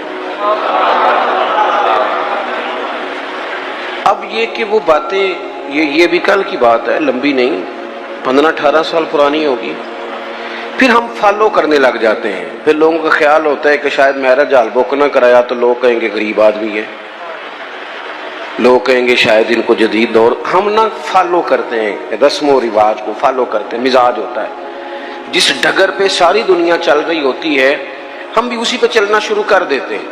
اب یہ کہ وہ باتیں، یہ بھی کل کی بات ہے، لمبی نہیں، 15-18 سال پرانی ہوگی۔ پھر ہم فالو کرنے لگ جاتے ہیں۔ پھر لوگوں کا خیال ہوتا ہے کہ شاید میرج ہال بک نہ کرایا تو لوگ کہیں گے غریب آدمی ہے، لوگ کہیں گے شاید ان کو جدید دور۔ ہم نہ فالو کرتے ہیں، رسم و رواج کو فالو کرتے ہیں، مزاج ہوتا ہے۔ جس ڈگر پہ ساری دنیا چل رہی ہوتی ہے ہم بھی اسی پہ چلنا شروع کر دیتے ہیں۔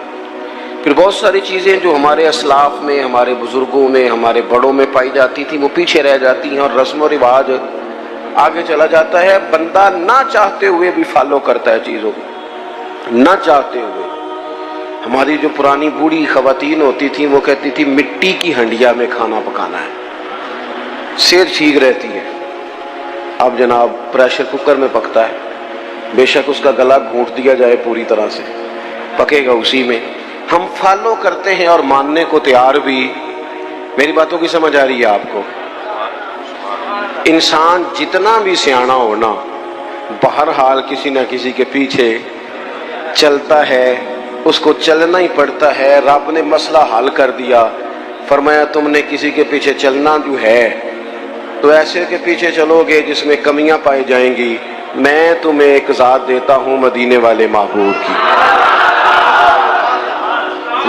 پھر بہت ساری چیزیں جو ہمارے اسلاف میں، ہمارے بزرگوں میں، ہمارے بڑوں میں پائی جاتی تھی وہ پیچھے رہ جاتی ہیں، اور رسم و رواج آگے چلا جاتا ہے۔ بندہ نہ چاہتے ہوئے بھی فالو کرتا ہے چیزوں کو، نہ چاہتے ہوئے۔ ہماری جو پرانی بوڑھی خواتین ہوتی تھیں وہ کہتی تھی مٹی کی ہنڈیا میں کھانا پکانا ہے، صحت ٹھیک رہتی ہے۔ اب جناب پریشر کوکر میں پکتا ہے، بے شک اس کا گلا گھونٹ دیا جائے پوری طرح سے، پکے گا اسی میں۔ ہم فالو کرتے ہیں اور ماننے کو تیار بھی۔ میری باتوں کی سمجھ آ رہی ہے آپ کو؟ انسان جتنا بھی سیاںا ہونا، بہرحال کسی نہ کسی کے پیچھے چلتا ہے، اس کو چلنا ہی پڑتا ہے۔ رب نے مسئلہ حل کر دیا، فرمایا تم نے کسی کے پیچھے چلنا جو ہے تو ایسے کے پیچھے چلو گے جس میں کمیاں پائی جائیں گی۔ میں تمہیں ایک ذات دیتا ہوں مدینے والے محبوب کی۔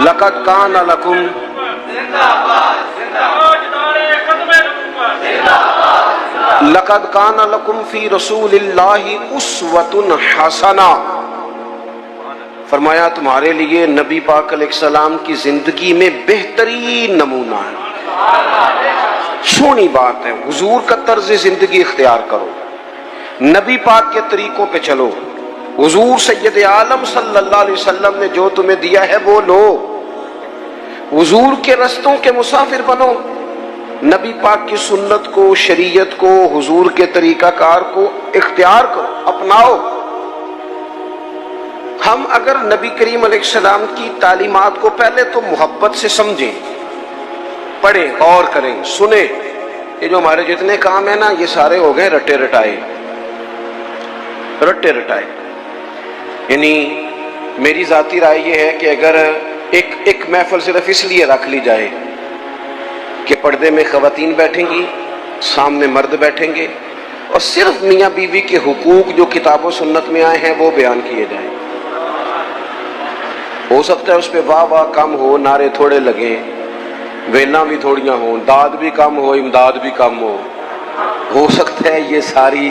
لقد کان لکم لقد کان لکم فی رسول اللہ اسوۃ حسنہ، فرمایا تمہارے لیے نبی پاک علیہ السلام کی زندگی میں بہترین نمونہ ہے۔ سونی بات ہے، حضور کا طرز زندگی اختیار کرو، نبی پاک کے طریقوں پہ چلو، حضور سید عالم صلی اللہ علیہ وسلم نے جو تمہیں دیا ہے وہ لو، حضور کے رستوں کے مسافر بنو، نبی پاک کی سنت کو، شریعت کو، حضور کے طریقہ کار کو اختیار کرو، اپناؤ۔ ہم اگر نبی کریم علیہ السلام کی تعلیمات کو پہلے تو محبت سے سمجھیں، پڑھیں، غور کریں، سنیں۔ یہ جو ہمارے جتنے کام ہیں نا یہ سارے ہو گئے رٹے رٹائے، رٹے رٹائے۔ یعنی میری ذاتی رائے یہ ہے کہ اگر ایک محفل صرف اس لیے رکھ لی جائے کہ پردے میں خواتین بیٹھیں گی، سامنے مرد بیٹھیں گے، اور صرف میاں بیوی کے حقوق جو کتاب و سنت میں آئے ہیں وہ بیان کیے جائیں، ہو سکتا ہے اس پہ واہ واہ کم ہو، نعرے تھوڑے لگیں، ویلاں بھی تھوڑیاں ہوں، داد بھی کم ہو، امداد بھی کم ہو سکتا ہے یہ ساری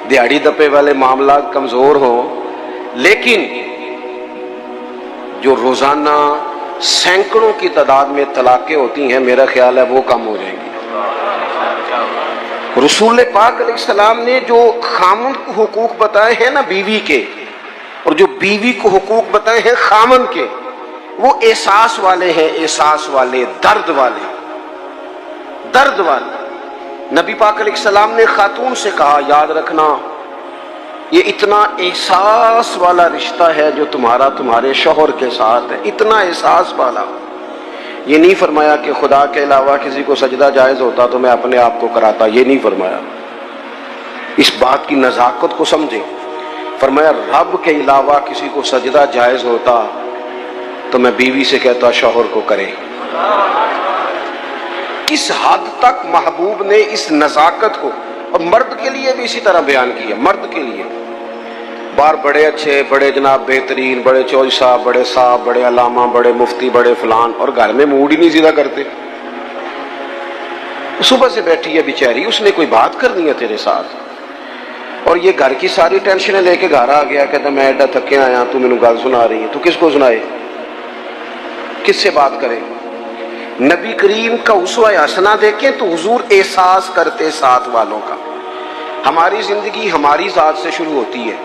دیہڑی دپے والے معاملات کمزور ہوں، لیکن جو روزانہ سینکڑوں کی تعداد میں طلاقیں ہوتی ہیں میرا خیال ہے وہ کم ہو جائیں گی۔ رسول پاک علیہ السلام نے جو خامن کو حقوق بتائے ہیں نا بیوی کے، اور جو بیوی کو حقوق بتائے ہیں خامن کے، وہ احساس والے ہیں، احساس والے، درد والے، درد والے۔ نبی پاک علیہ السلام نے خاتون سے کہا یاد رکھنا یہ اتنا احساس والا رشتہ ہے جو تمہارا تمہارے شوہر کے ساتھ ہے، اتنا احساس والا۔ یہ نہیں فرمایا کہ خدا کے علاوہ کسی کو سجدہ جائز ہوتا تو میں اپنے آپ کو کراتا، یہ نہیں فرمایا۔ اس بات کی نزاکت کو سمجھیں۔ فرمایا رب کے علاوہ کسی کو سجدہ جائز ہوتا تو میں بیوی سے کہتا شوہر کو کرے. کس حد تک محبوب نے اس نزاکت کو، اور مرد کے لیے بھی اسی طرح بیان کیا. مرد کے لیے بار بڑے اچھے، بڑے جناب بہترین، بڑے چودھری صاحب، بڑے صاحب، بڑے علامہ، بڑے مفتی، بڑے فلان، اور گھر میں موڈ ہی نہیں سیدھا کرتے. صبح سے بیٹھی ہے بیچاری، اس نے کوئی بات کرنی ہے تیرے ساتھ، اور یہ گھر کی ساری ٹینشنیں لے کے گھر آ گیا، کہتا میں ایڈا تھکے آیا، تو مینوں گل سنا رہی ہے. تو کس کو سنائے، کس سے بات کرے؟ نبی کریم کا اسوہ حسنہ دیکھیں تو حضور احساس کرتے ساتھ والوں کا. ہماری زندگی ہماری ذات سے شروع ہوتی ہے.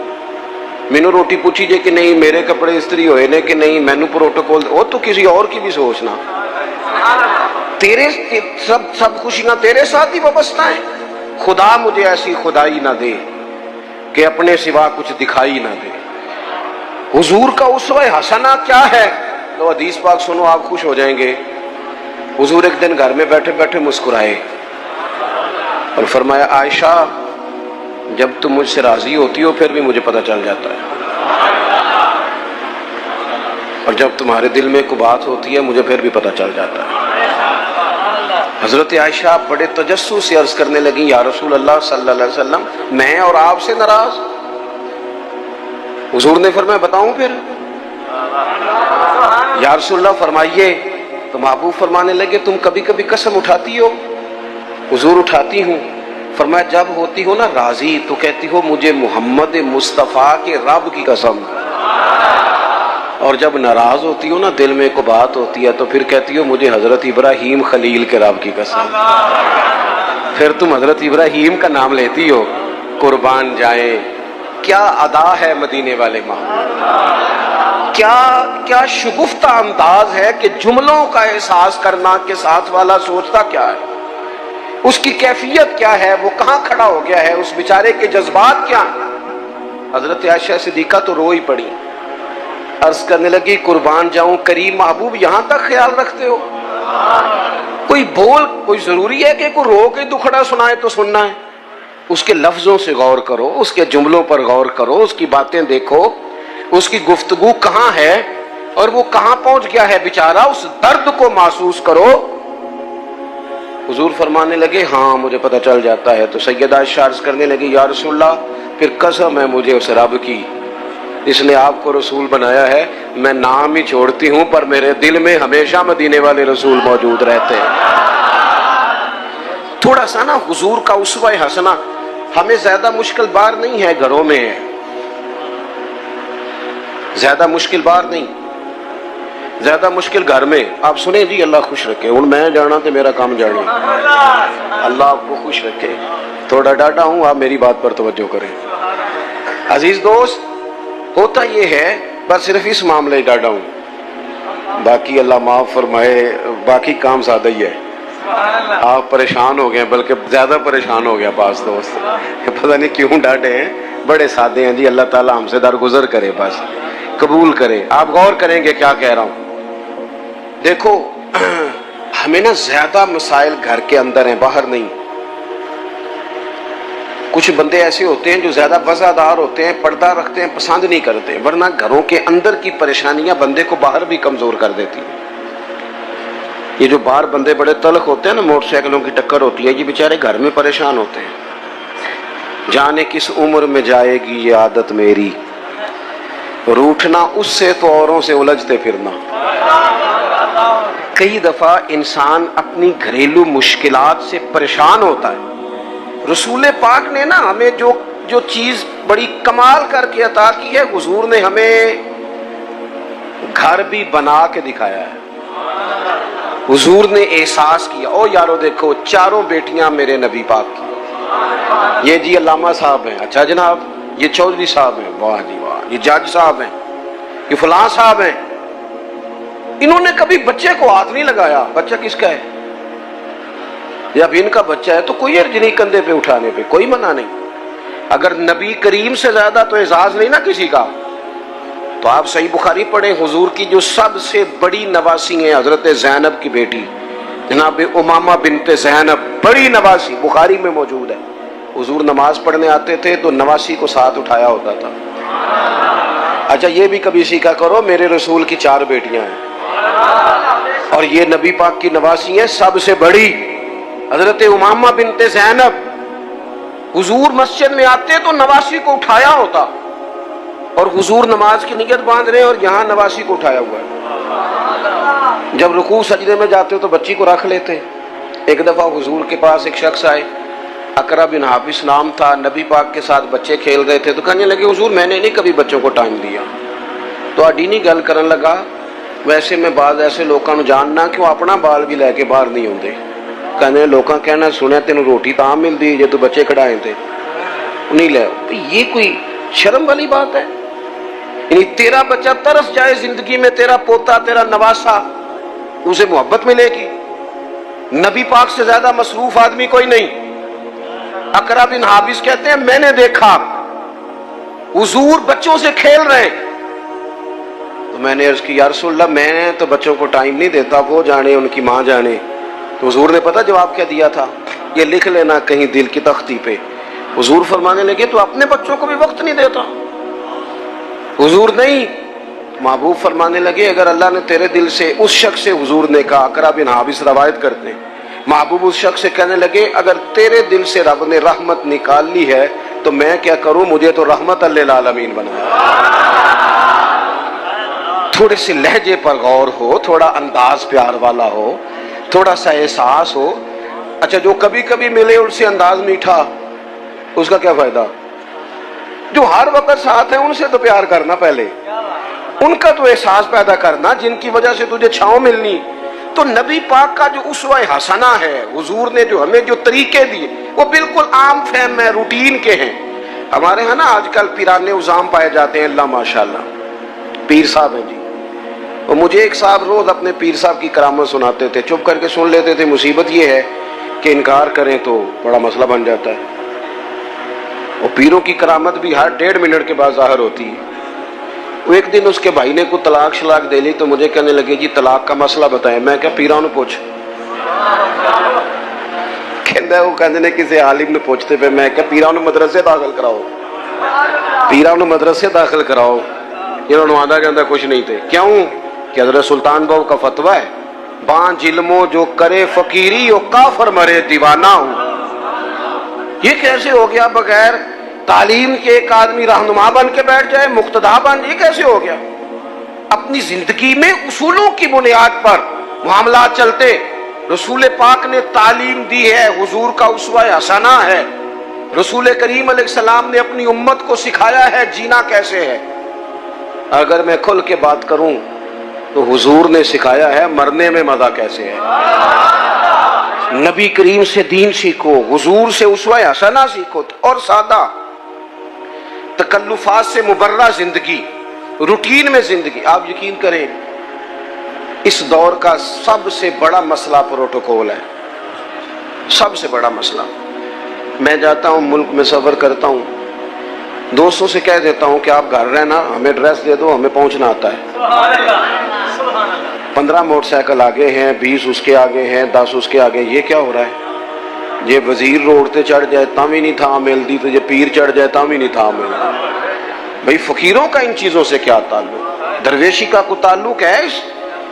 مینوں روٹی پوچھی جے کہ نہیں، میرے کپڑے استری ہوئے نے کہ نہیں، مینوں پروٹوکول وہ تو کسی اور کی بھی سوچنا. تیرے سب خوشیاں تیرے ساتھ ہی وابستہ ہیں. خدا مجھے ایسی خدائی نہ دے کہ اپنے سوا کچھ دکھائی نہ دے. حضور کا اسوہ حسنہ کیا ہے؟ تو حدیث پاک سنو، آپ خوش ہو جائیں گے. حضور ایک دن گھر میں بیٹھے بیٹھے مسکرائے اور فرمایا عائشہ جب تم مجھ سے راضی ہوتی ہو پھر بھی مجھے پتہ چل جاتا ہے، اور جب تمہارے دل میں کوئی بات ہوتی ہے مجھے پھر بھی پتہ چل جاتا ہے. حضرت عائشہ بڑے تجسس سے عرض کرنے لگی یا رسول اللہ صلی اللہ علیہ وسلم میں اور آپ سے ناراض؟ حضور نے فرمایا بتاؤں پھر؟ یا رسول اللہ فرمائیے. تو محبوب فرمانے لگے تم کبھی کبھی قسم اٹھاتی ہو؟ حضور اٹھاتی ہوں. فرمایا جب ہوتی ہو نا راضی تو کہتی ہو مجھے محمد مصطفیٰ کے رب کی قسم، اور جب ناراض ہوتی ہو نا دل میں کوئی بات ہوتی ہے تو پھر کہتی ہو مجھے حضرت ابراہیم خلیل کے رب کی قسم. پھر تم حضرت ابراہیم کا نام لیتی ہو. قربان جائیں کیا ادا ہے مدینے والے محبوب، کیا شگفتہ انداز ہے کہ جملوں کا احساس کرنا کہ ساتھ والا سوچتا کیا ہے، اس کی کیفیت کیا ہے، وہ کہاں کھڑا ہو گیا ہے، اس بیچارے کے جذبات کیا ہیں. حضرت عائشہ صدیقہ تو رو ہی پڑی، عرض کرنے لگی قربان جاؤں کریم محبوب یہاں تک خیال رکھتے ہو؟ کوئی ضروری ہے کہ کوئی رو کے دکھڑا سنائے تو سننا ہے؟ اس کے لفظوں سے غور کرو، اس کے جملوں پر غور کرو، اس کی باتیں دیکھو، اس کی گفتگو کہاں ہے اور وہ کہاں پہنچ گیا ہے بیچارہ، اس درد کو محسوس کرو. حضور فرمانے لگے ہاں مجھے پتہ چل جاتا ہے. تو سیدہ عائشہ عرض کرنے لگی یا رسول اللہ پھر قسم ہے مجھے اس رب کی اس نے آپ کو رسول بنایا ہے، میں نام ہی چھوڑتی ہوں پر میرے دل میں ہمیشہ مدینے والے رسول موجود رہتے ہیں. تھوڑا سا نا حضور کا اسوہ حسنہ ہمیں زیادہ مشکل بار نہیں ہے، گھروں میں ہے، زیادہ مشکل بار نہیں، زیادہ مشکل گھر میں. آپ سنیں جی اللہ خوش رکھے. ہوں میں جانا تو میرا کام جانا، اللہ آپ کو خوش رکھے. تھوڑا ڈاٹا ہوں، آپ میری بات پر توجہ کریں. عزیز دوست ہوتا یہ ہے بس صرف اس معاملے ڈاٹا ہوں، باقی اللہ معاف فرمائے، باقی کام سادہ ہی ہے. آپ پریشان ہو گئے، بلکہ زیادہ پریشان ہو گیا پاس دوست، پتہ نہیں کیوں ڈانٹے ہیں، بڑے سادے ہیں جی. اللہ تعالیٰ ہم سے درگزر کرے، بس قبول کرے. آپ غور کریں گے کیا کہہ رہا ہوں. دیکھو ہمیں نا زیادہ مسائل گھر کے اندر ہیں، باہر نہیں. کچھ بندے ایسے ہوتے ہیں جو زیادہ وزادار ہوتے ہیں، پردہ رکھتے ہیں، پسند نہیں کرتے، ورنہ گھروں کے اندر کی پریشانیاں بندے کو باہر بھی کمزور کر دیتی ہیں. یہ جو باہر بندے بڑے تلخ ہوتے ہیں نا، موٹر سائیکلوں کی ٹکر ہوتی ہے، یہ بیچارے گھر میں پریشان ہوتے ہیں. جانے کس عمر میں جائے گی یہ عادت میری، روٹھنا اس سے تو اوروں سے الجھتے پھرنا. کئی دفعہ انسان اپنی گھریلو مشکلات سے پریشان ہوتا ہے. رسول پاک نے نا ہمیں جو چیز بڑی کمال کر کے عطا کی ہے، حضور نے ہمیں گھر بھی بنا کے دکھایا ہے. حضور نے احساس کیا او یارو دیکھو چاروں بیٹیاں میرے نبی پاک کی، یہ جی علامہ صاحب ہیں، اچھا جناب یہ چودھری صاحب ہیں، واہ جی واہ، یہ جج صاحب ہیں، یہ فلاں صاحب ہیں. انہوں نے کبھی بچے کو ہاتھ نہیں لگایا. بچہ کس کا ہے؟ جب ان کا بچہ ہے تو کوئی عرض نہیں کندھے پہ اٹھانے پہ، کوئی منع نہیں. اگر نبی کریم سے زیادہ تو اعزاز نہیں نا کسی کا. تو آپ صحیح بخاری پڑھیں، حضور کی جو سب سے بڑی نواسی ہیں حضرت زینب کی بیٹی جناب امامہ بنت زینب، بڑی نواسی، بخاری میں موجود ہے. حضور نماز پڑھنے آتے تھے تو نواسی کو ساتھ اٹھایا ہوتا تھا. अच्छा ये भी कभी सीखा करो, मेरे रसूल की 4 बेटियां हैं और ये नबी पाक की नवासी है, सबसे बड़ी हजरत उमामा बिनते ज़ैनब। हुजूर मस्जिद में आते तो नवासी को उठाया होता और हुजूर नमाज की नियत बांध रहे और यहाँ नवासी को उठाया हुआ है। जब रुकू सजदे में जाते तो बच्ची को रख लेते। एक दफा हुजूर के पास एक शख्स आए, अकरा बिन हाफिज नाम था, नबी पाक के साथ बच्चे खेल रहे थे तो कहने लगे हुजूर मैंने नहीं कभी बच्चों को टाइम दिया। तो आडी नहीं गल करन लगा, वैसे मैं बाद ऐसे लोगों जानना कि वो अपना बाल भी लैके बाहर नहीं आते। कहने लोग कहना सुने तेन रोटी तां मिलती जे तू बच्चे कढ़ाए थे नहीं ले। ये कोई शर्म वाली बात है? यानी तेरा बच्चा तरस जाए जिंदगी में, तेरा पोता तेरा नवासा, उसे मोहब्बत मिलेगी। नबी पाक से ज्यादा मसरूफ आदमी कोई नहीं। अकरा बिन हाफिज कहते हैं मैंने देखा हुजूर बच्चों से खेल रहे हैं तो मैंने अर्ज की या रसूलल्लाह मैं तो बच्चों को टाइम नहीं देता, वो जाने उनकी माँ जाने। तो हुजूर ने पता जवाब क्या दिया था? ये लिख लेना कहीं दिल की तख्ती पे। हुजूर फरमाने लगे तो अपने बच्चों को भी वक्त नहीं देता? हुजूर नहीं, महबूब फरमाने लगे अगर अल्लाह ने तेरे दिल से, उस शख्स से हुजूर ने कहा, अकरा बिन हाफिज रवायत करते हैं, महबूब उस शख्स से कहने लगे अगर तेरे दिल से रब ने रहमत निकाल ली है तो मैं क्या करूं, मुझे तो रहमत लिल आलमीन बनाया। थोड़े से लहजे पर गौर हो, थोड़ा अंदाज प्यार वाला हो, थोड़ा सा एहसास हो। अच्छा जो कभी कभी मिले उससे अंदाज मीठा, उसका क्या फायदा? जो हर वक्त साथ है उनसे तो प्यार करना, पहले उनका तो एहसास पैदा करना जिनकी वजह से तुझे छांव मिलनी। तो नबी पाक का जो उसवा हसना है, हुजूर ने जो हमें जो तरीके दिए वो बिल्कुल आम फहम है, रूटीन के हैं। हमारे यहाँ ना आजकल पिराने उजाम पाए जाते हैं, अल्लाह माशाल्लाह पीर साहब हैं जी। और मुझे एक साहब रोज अपने पीर साहब की करामत सुनाते थे, चुप करके सुन लेते थे। मुसीबत ये है कि इनकार करें तो बड़ा मसला बन जाता है। और पीरों की करामत भी हर 1.5 मिनट के बाद जाहिर होती है। वो एक दिन उसके भाई ने को तलाक शलाक दे ली तो मुझे कहने लगे जी तलाक का मसला बताएं। मैं क्या पीरा ने पूछ, कहता वो कहते ने किसी आलिम ने पूछते पे। मैं क्या पीरा ने मदरसे दाखिल कराओ, पीरा ने मदरसे दाखिल कराओ। इन्होंने आधा कहता कुछ नहीं थे। क्यों? कि हज़रत सुल्तान बाबू का फतवा है, बां जिल्मो जो करे फकीरी वो काफर मरे दीवाना हूं। ये कैसे हो गया? बगैर तालीम के एक आदमी रहनुमा बन के बैठ जाए, मुक्तदा बन, ये कैसे हो गया? अपनी जिंदगी में उसूलों की बुनियाद पर मामला चलते। रसूल पाक ने तालीम दी है, हुजूर का उसवा हसना है। रसूल करीम अलैहिस्सलाम ने अपनी उम्मत को सिखाया है जीना कैसे है। अगर मैं खुल के बात करूं तो हुजूर ने सिखाया है मरने में मजा कैसे है। नबी करीम से दीन सीखो, हुजूर से उसवा हसना सीखो और सादा तकल्लुफात से मुबर्रा जिंदगी, रूटीन में जिंदगी। आप यकीन करें इस दौर का सबसे बड़ा मसला प्रोटोकॉल है, सबसे बड़ा मसला। मैं जाता हूं मुल्क में सफर करता हूं, दोस्तों से कह देता हूं कि आप घर रहना, हमें ड्रेस दे दो, हमें पहुंचना आता है। 15 मोटरसाइकिल आगे हैं, 20 उसके आगे हैं, 10 उसके आगे। ये क्या हो रहा है? ये वजीर रोड पे चढ़ जाए ता भी नहीं था मिलती, तो ये पीर चढ़ जाए ता भी नहीं था मिलती। भाई फकीरों का इन चीजों से क्या ताल्लुक? दरवेशी का कोई ताल्लुक है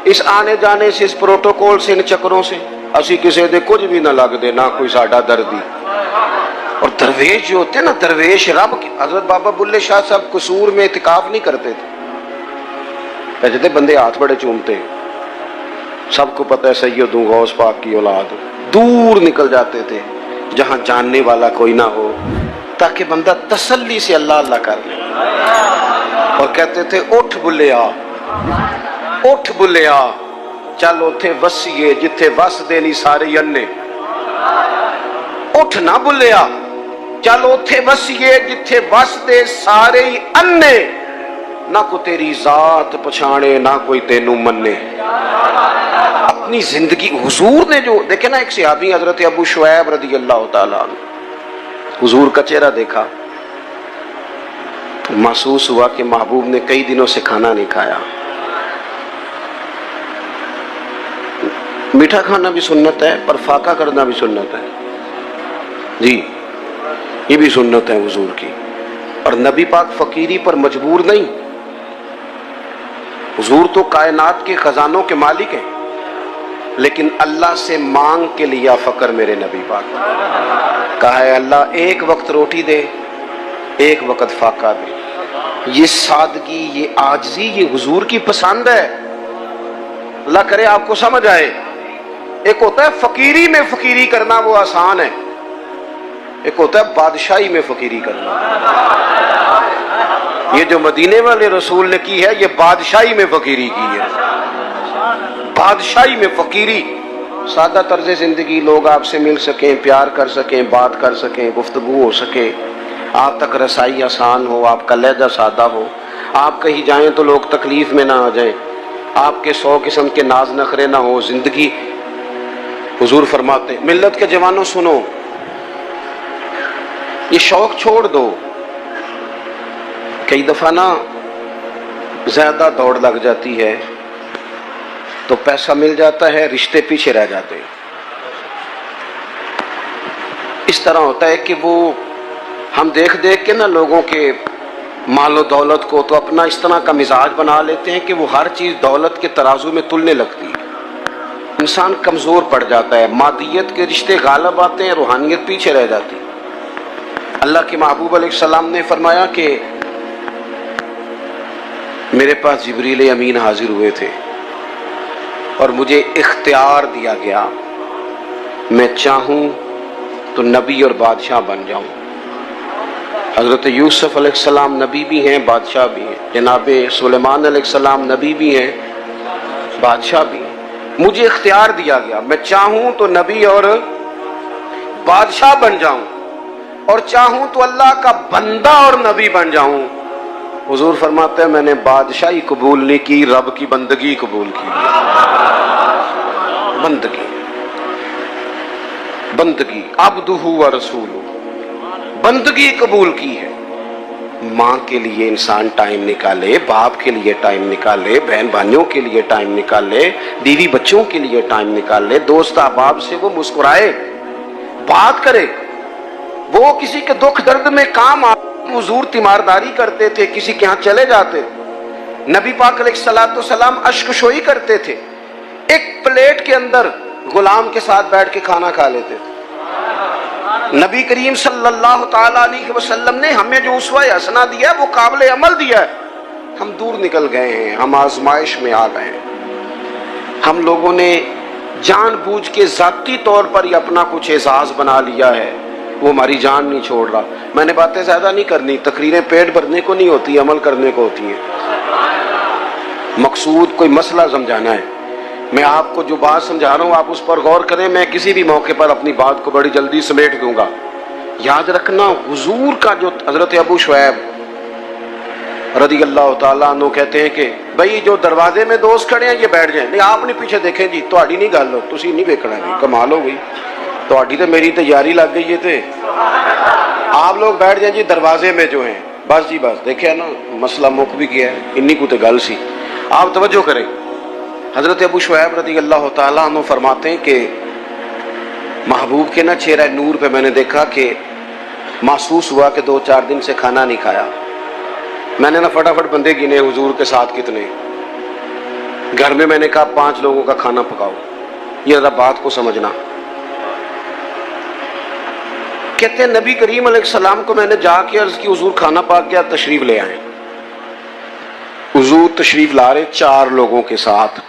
इस आने जाने से, इस प्रोटोकॉल से, इन चक्रों से? असी किसी दे कुछ भी ना लगते, ना कोई साडा दर्दी। और दरवेश जो होते ना, दरवेश रब के, हजरत बाबा बुल्ले शाह साहब कसूर में इतिकाफ नहीं करते थे। कहते बंदे हाथ बड़े चूमते, सबको पता है सैयद गौस पाक की औलाद। दूर निकल जाते थे जहां जानने वाला कोई ना हो, ताकि बंदा तसल्ली से अल्लाह अल्लाह कर ले। और कहते थे उठ बुल्लिया, उठ बुल्लिया, चल उथे वसीए जिथे वसदे नहीं सारे अन्ने। उठ ना बुल्लिया, चल उथे वसीए जिथे वसदे सारे ही अन्ने। ना को तेरी जात पछाणे, ना कोई तेनू मन्ने। अपनी जिंदगी हुजूर ने जो देखे ना, एक सहाबी हजरत अबू शुएब रदी अल्लाह ताला अन्हु, हुजूर का चेहरा देखा तो महसूस हुआ कि महबूब ने कई दिनों से खाना नहीं खाया। मीठा खाना भी सुन्नत है, पर फाका करना भी सुन्नत है जी, ये भी सुन्नत है हुजूर की। और नबी पाक फकीरी पर मजबूर नहीं, حضور تو کائنات کے خزانوں کے مالک ہیں، لیکن اللہ سے مانگ کے لیا فقر میرے نبی پاک نے۔ کہا ہے اللہ ایک وقت روٹی دے، ایک وقت فاقہ دے۔ یہ سادگی، یہ عاجزی، یہ حضور کی پسند ہے۔ اللہ کرے آپ کو سمجھ آئے۔ ایک ہوتا ہے فقیری میں فقیری کرنا، وہ آسان ہے، ایک ہوتا ہے بادشاہی میں فقیری کرنا۔ یہ جو مدینے والے رسول نے کی ہے، یہ بادشاہی میں فقیری کی ہے، بادشاہی میں فقیری۔ سادہ طرز زندگی، لوگ آپ سے مل سکیں، پیار کر سکیں، بات کر سکیں، گفتگو ہو سکے، آپ تک رسائی آسان ہو، آپ کا لہجہ سادہ ہو، آپ کہیں جائیں تو لوگ تکلیف میں نہ آ جائیں، آپ کے 100 قسم کے ناز نخرے نہ ہو زندگی۔ حضور فرماتے ہیں ملت کے جوانوں سنو، یہ شوق چھوڑ دو۔ کئی دفعہ نا زیادہ دوڑ لگ جاتی ہے تو پیسہ مل جاتا ہے، رشتے پیچھے رہ جاتے ہیں۔ اس طرح ہوتا ہے کہ وہ ہم دیکھ دیکھ کے نا لوگوں کے مال و دولت کو تو اپنا اس طرح کا مزاج بنا لیتے ہیں کہ وہ ہر چیز دولت کے ترازو میں تلنے لگتی ہے، انسان کمزور پڑ جاتا ہے، مادیت کے رشتے غالب آتے ہیں، روحانیت پیچھے رہ جاتی ہے۔ اللہ کے محبوب علیہ السلام نے فرمایا کہ میرے پاس جبریل امین حاضر ہوئے تھے اور مجھے اختیار دیا گیا، میں چاہوں تو نبی اور بادشاہ بن جاؤں۔ حضرت یوسف علیہ السلام نبی بھی ہیں، بادشاہ بھی ہیں، جناب سلیمان علیہ السلام نبی بھی ہیں، بادشاہ بھی ہیں۔ مجھے اختیار دیا گیا، میں چاہوں تو نبی اور بادشاہ بن جاؤں، اور چاہوں تو اللہ کا بندہ اور نبی بن جاؤں۔ حضور فرماتے ہیں میں نے بادشاہی قبول نہیں کی، رب کی بندگی قبول کی۔ بندگی عبدہ و رسولہ، بندگی قبول کی ہے۔ ماں کے لیے انسان ٹائم نکالے، باپ کے لیے ٹائم نکالے، بہن بھائیوں کے لیے ٹائم نکالے، بیوی بچوں کے لیے ٹائم نکالے، دوست احباب سے وہ مسکرائے، بات کرے، وہ کسی کے دکھ درد میں کام آ۔ حضور تیمارداری کرتے تھے، کسی کے ہاں چلے جاتے، نبی پاک علیہ الصلوۃ والسلام اشک شوئی کرتے تھے، ایک پلیٹ کے اندر غلام کے ساتھ بیٹھ کے کھانا کھا لیتے تھے۔ نبی کریم صلی اللہ تعالی علیہ وسلم نے ہمیں جو اسوہ حسنہ دیا ہے وہ قابل عمل دیا ہے۔ ہم دور نکل گئے ہیں، ہم آزمائش میں آ گئے ہیں، ہم لوگوں نے جان بوجھ کے ذاتی طور پر ہی اپنا کچھ اعزاز بنا لیا ہے، وہ ہماری جان نہیں چھوڑ رہا۔ میں نے باتیں زیادہ نہیں کرنی، تقریریں پیٹ بھرنے کو نہیں ہوتی، عمل کرنے کو ہوتی ہیں۔ مقصود کوئی مسئلہ سمجھانا ہے، میں آپ کو جو بات سمجھا رہا ہوں آپ اس پر غور کریں، میں کسی بھی موقع پر اپنی بات کو بڑی جلدی سمیٹ دوں گا۔ یاد رکھنا حضور کا جو حضرت ابو شعیب رضی اللہ تعالیٰ عنہ کہتے ہیں کہ بھائی جو دروازے میں دوست کھڑے ہیں یہ بیٹھ جائیں، نہیں آپ نہیں پیچھے دیکھیں جی، تہاڈی نہیں گل، تسی نہیں دیکھنا جی، کمال ہو گئی، تہاڈی تو میری تیاری لگ گئی ہے تے آپ لوگ بیٹھ جائیں جی دروازے میں جو ہیں، بس جی بس، دیکھیں نا مسئلہ مک بھی گیا ہے، انی کو تے گل سی۔ آپ توجہ کریں، حضرت ابو شعیب رضی اللہ تعالیٰ عنہ فرماتے ہیں کہ محبوب کے نا چہرہ نور پہ میں نے دیکھا کہ محسوس ہوا کہ 2-4 دن سے کھانا نہیں کھایا۔ میں نے نا فٹافٹ بندے گنے حضور کے ساتھ کتنے، گھر میں نے کہا 5 لوگوں کا کھانا پکاؤ۔ یہ ذرا بات کو سمجھنا، کہتے ہیں نبی کریم علیہ السلام کو میں نے جا کے عرض کی حضور کھانا پاک گیا، تشریف لے آئیں۔ حضور تشریف لا رہے 4 لوگوں کے ساتھ،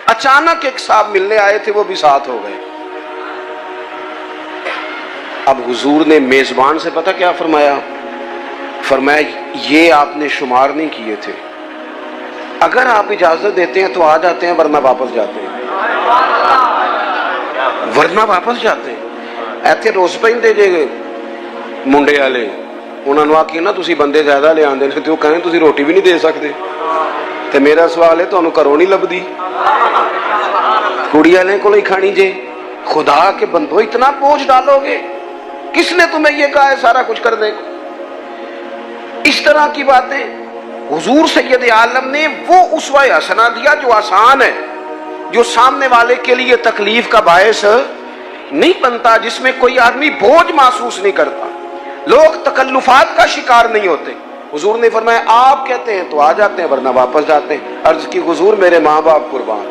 اچانک ایک صاحب ملنے آئے تھے وہ بھی ساتھ ہو گئے۔ اب حضور نے میزبان سے پتہ کیا فرمایا؟ فرمایا یہ آپ نے شمار نہیں کیے تھے، اگر آپ اجازت دیتے ہیں تو آ جاتے ہیں ورنہ واپس جاتے ہیں، ورنہ واپس جاتے ہیں۔ ایتھے روز پہندے جے منڈے والے انہوں نے آخی نا تسی بندے زیادہ لے آندے نے تے وہ کہیں تسی روٹی بھی نہیں دے سکتے، تے میرا سوال ہے تانوں گھروں نہیں لبدی، کڑی والے کو ہی کھانی جے، خدا کے بندو اتنا بوجھ ڈالو گے، کس نے تمہیں یہ کہا ہے سارا کچھ کرنے کو؟ اس طرح کی باتیں حضور سید عالم نے وہ اسوہ حسنہ دیا جو آسان ہے، جو سامنے والے کے لیے تکلیف کا باعث نہیں بنتا، جس میں کوئی آدمی بوجھ محسوس نہیں کرتا، لوگ تکلفات کا شکار نہیں ہوتے۔ हुजूर ने फरमाया आप कहते हैं तो आ जाते हैं वरना वापस जाते हैं। अर्ज की हुजूर मेरे माँ बाप कुर्बान,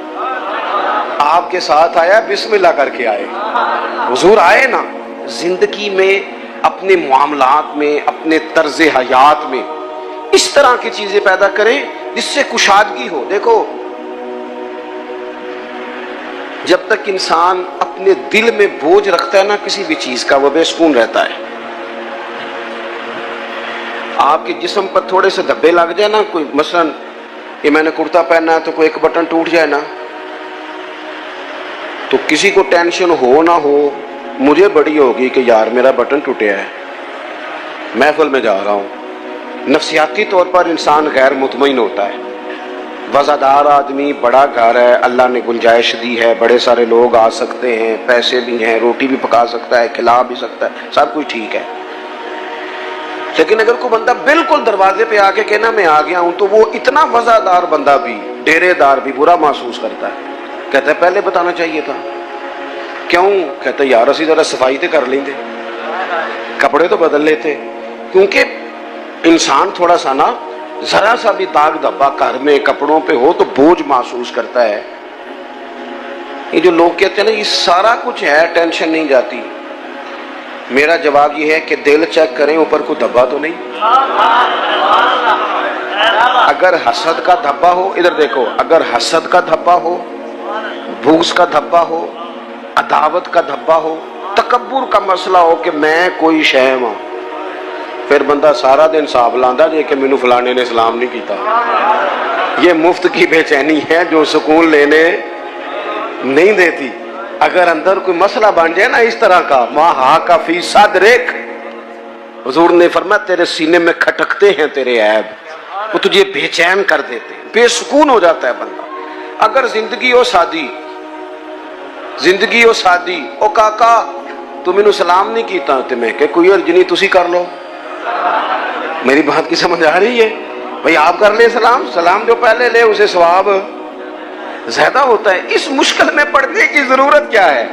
आपके साथ आया बिस्मिल्लाह करके आए। हुजूर आए ना, जिंदगी में अपने मामलात में अपने तर्ज हयात में इस तरह की चीजें पैदा करें जिससे कुशादगी हो। देखो जब तक इंसान अपने दिल में बोझ रखता है ना किसी भी चीज का, वो बेसुकून रहता है। आपके जिस्म पर थोड़े से धब्बे लग जाए ना, कोई मसलन ये मैंने कुर्ता पहना है तो कोई एक बटन टूट जाए ना, तो किसी को टेंशन हो ना हो, मुझे बड़ी होगी कि यार मेरा बटन टूटा है, महफिल में जा रहा हूं। नफसियाती तौर पर इंसान गैर मुतमईन होता है। वज़ादार आदमी, बड़ा घर है, अल्लाह ने गुंजाइश दी है, बड़े सारे लोग आ सकते हैं, पैसे भी हैं, रोटी भी पका सकता है, खिला भी सकता है, सब कुछ ठीक है। लेकिन अगर कोई बंदा बिल्कुल दरवाजे पे आके कहना मैं आ गया हूं, तो वो इतना वज़ादार बंदा भी, डेरेदार भी बुरा महसूस करता है। कहता है पहले बताना चाहिए था। क्यों? कहते यार असी जरा सफाई तो कर लेंगे, कपड़े तो बदल लेते। क्योंकि इंसान थोड़ा सा ना, जरा सा भी दाग धब्बा घर में कपड़ों पे हो तो बोझ महसूस करता है। ये जो लोग कहते हैं ना ये सारा कुछ है, टेंशन नहीं जाती, मेरा जवाब ये है कि दिल चेक करें ऊपर कोई धब्बा तो नहीं। अगर हसद का धब्बा हो, इधर देखो, अगर हसद का धब्बा हो, बुग़्ज़ का धब्बा हो, अदावत का धब्बा हो, तकब्बुर का मसला हो कि मैं कोई शय हां, फिर बंदा सारा दिन हिसाब लांदा जे कि मैनू फलाने ने सलाम नहीं किया। ये मुफ्त की बेचैनी है जो सुकून लेने नहीं देती। अगर अंदर कोई मसला बन जाए ना इस तरह का, माँ हा का फी सदरिक, हुजूर ने फरमाया तेरे सीने में खटकते हैं तेरे ऐब, वो तुझे बेचैन कर देते हैं, बेसुकून हो जाता है बंदा। अगर जिंदगी हो सादी, जिंदगी हो सादी, ओ काका तू मैनू सलाम नहीं किया, तो मैं क्या कोई अर्ज नहीं, तुसी कर लो। मेरी बात की समझ आ रही है भाई? आप कर ले सलाम, सलाम जो पहले ले उसे सवाब ज्यादा होता है। इस मुश्किल में पड़ने की जरूरत क्या है?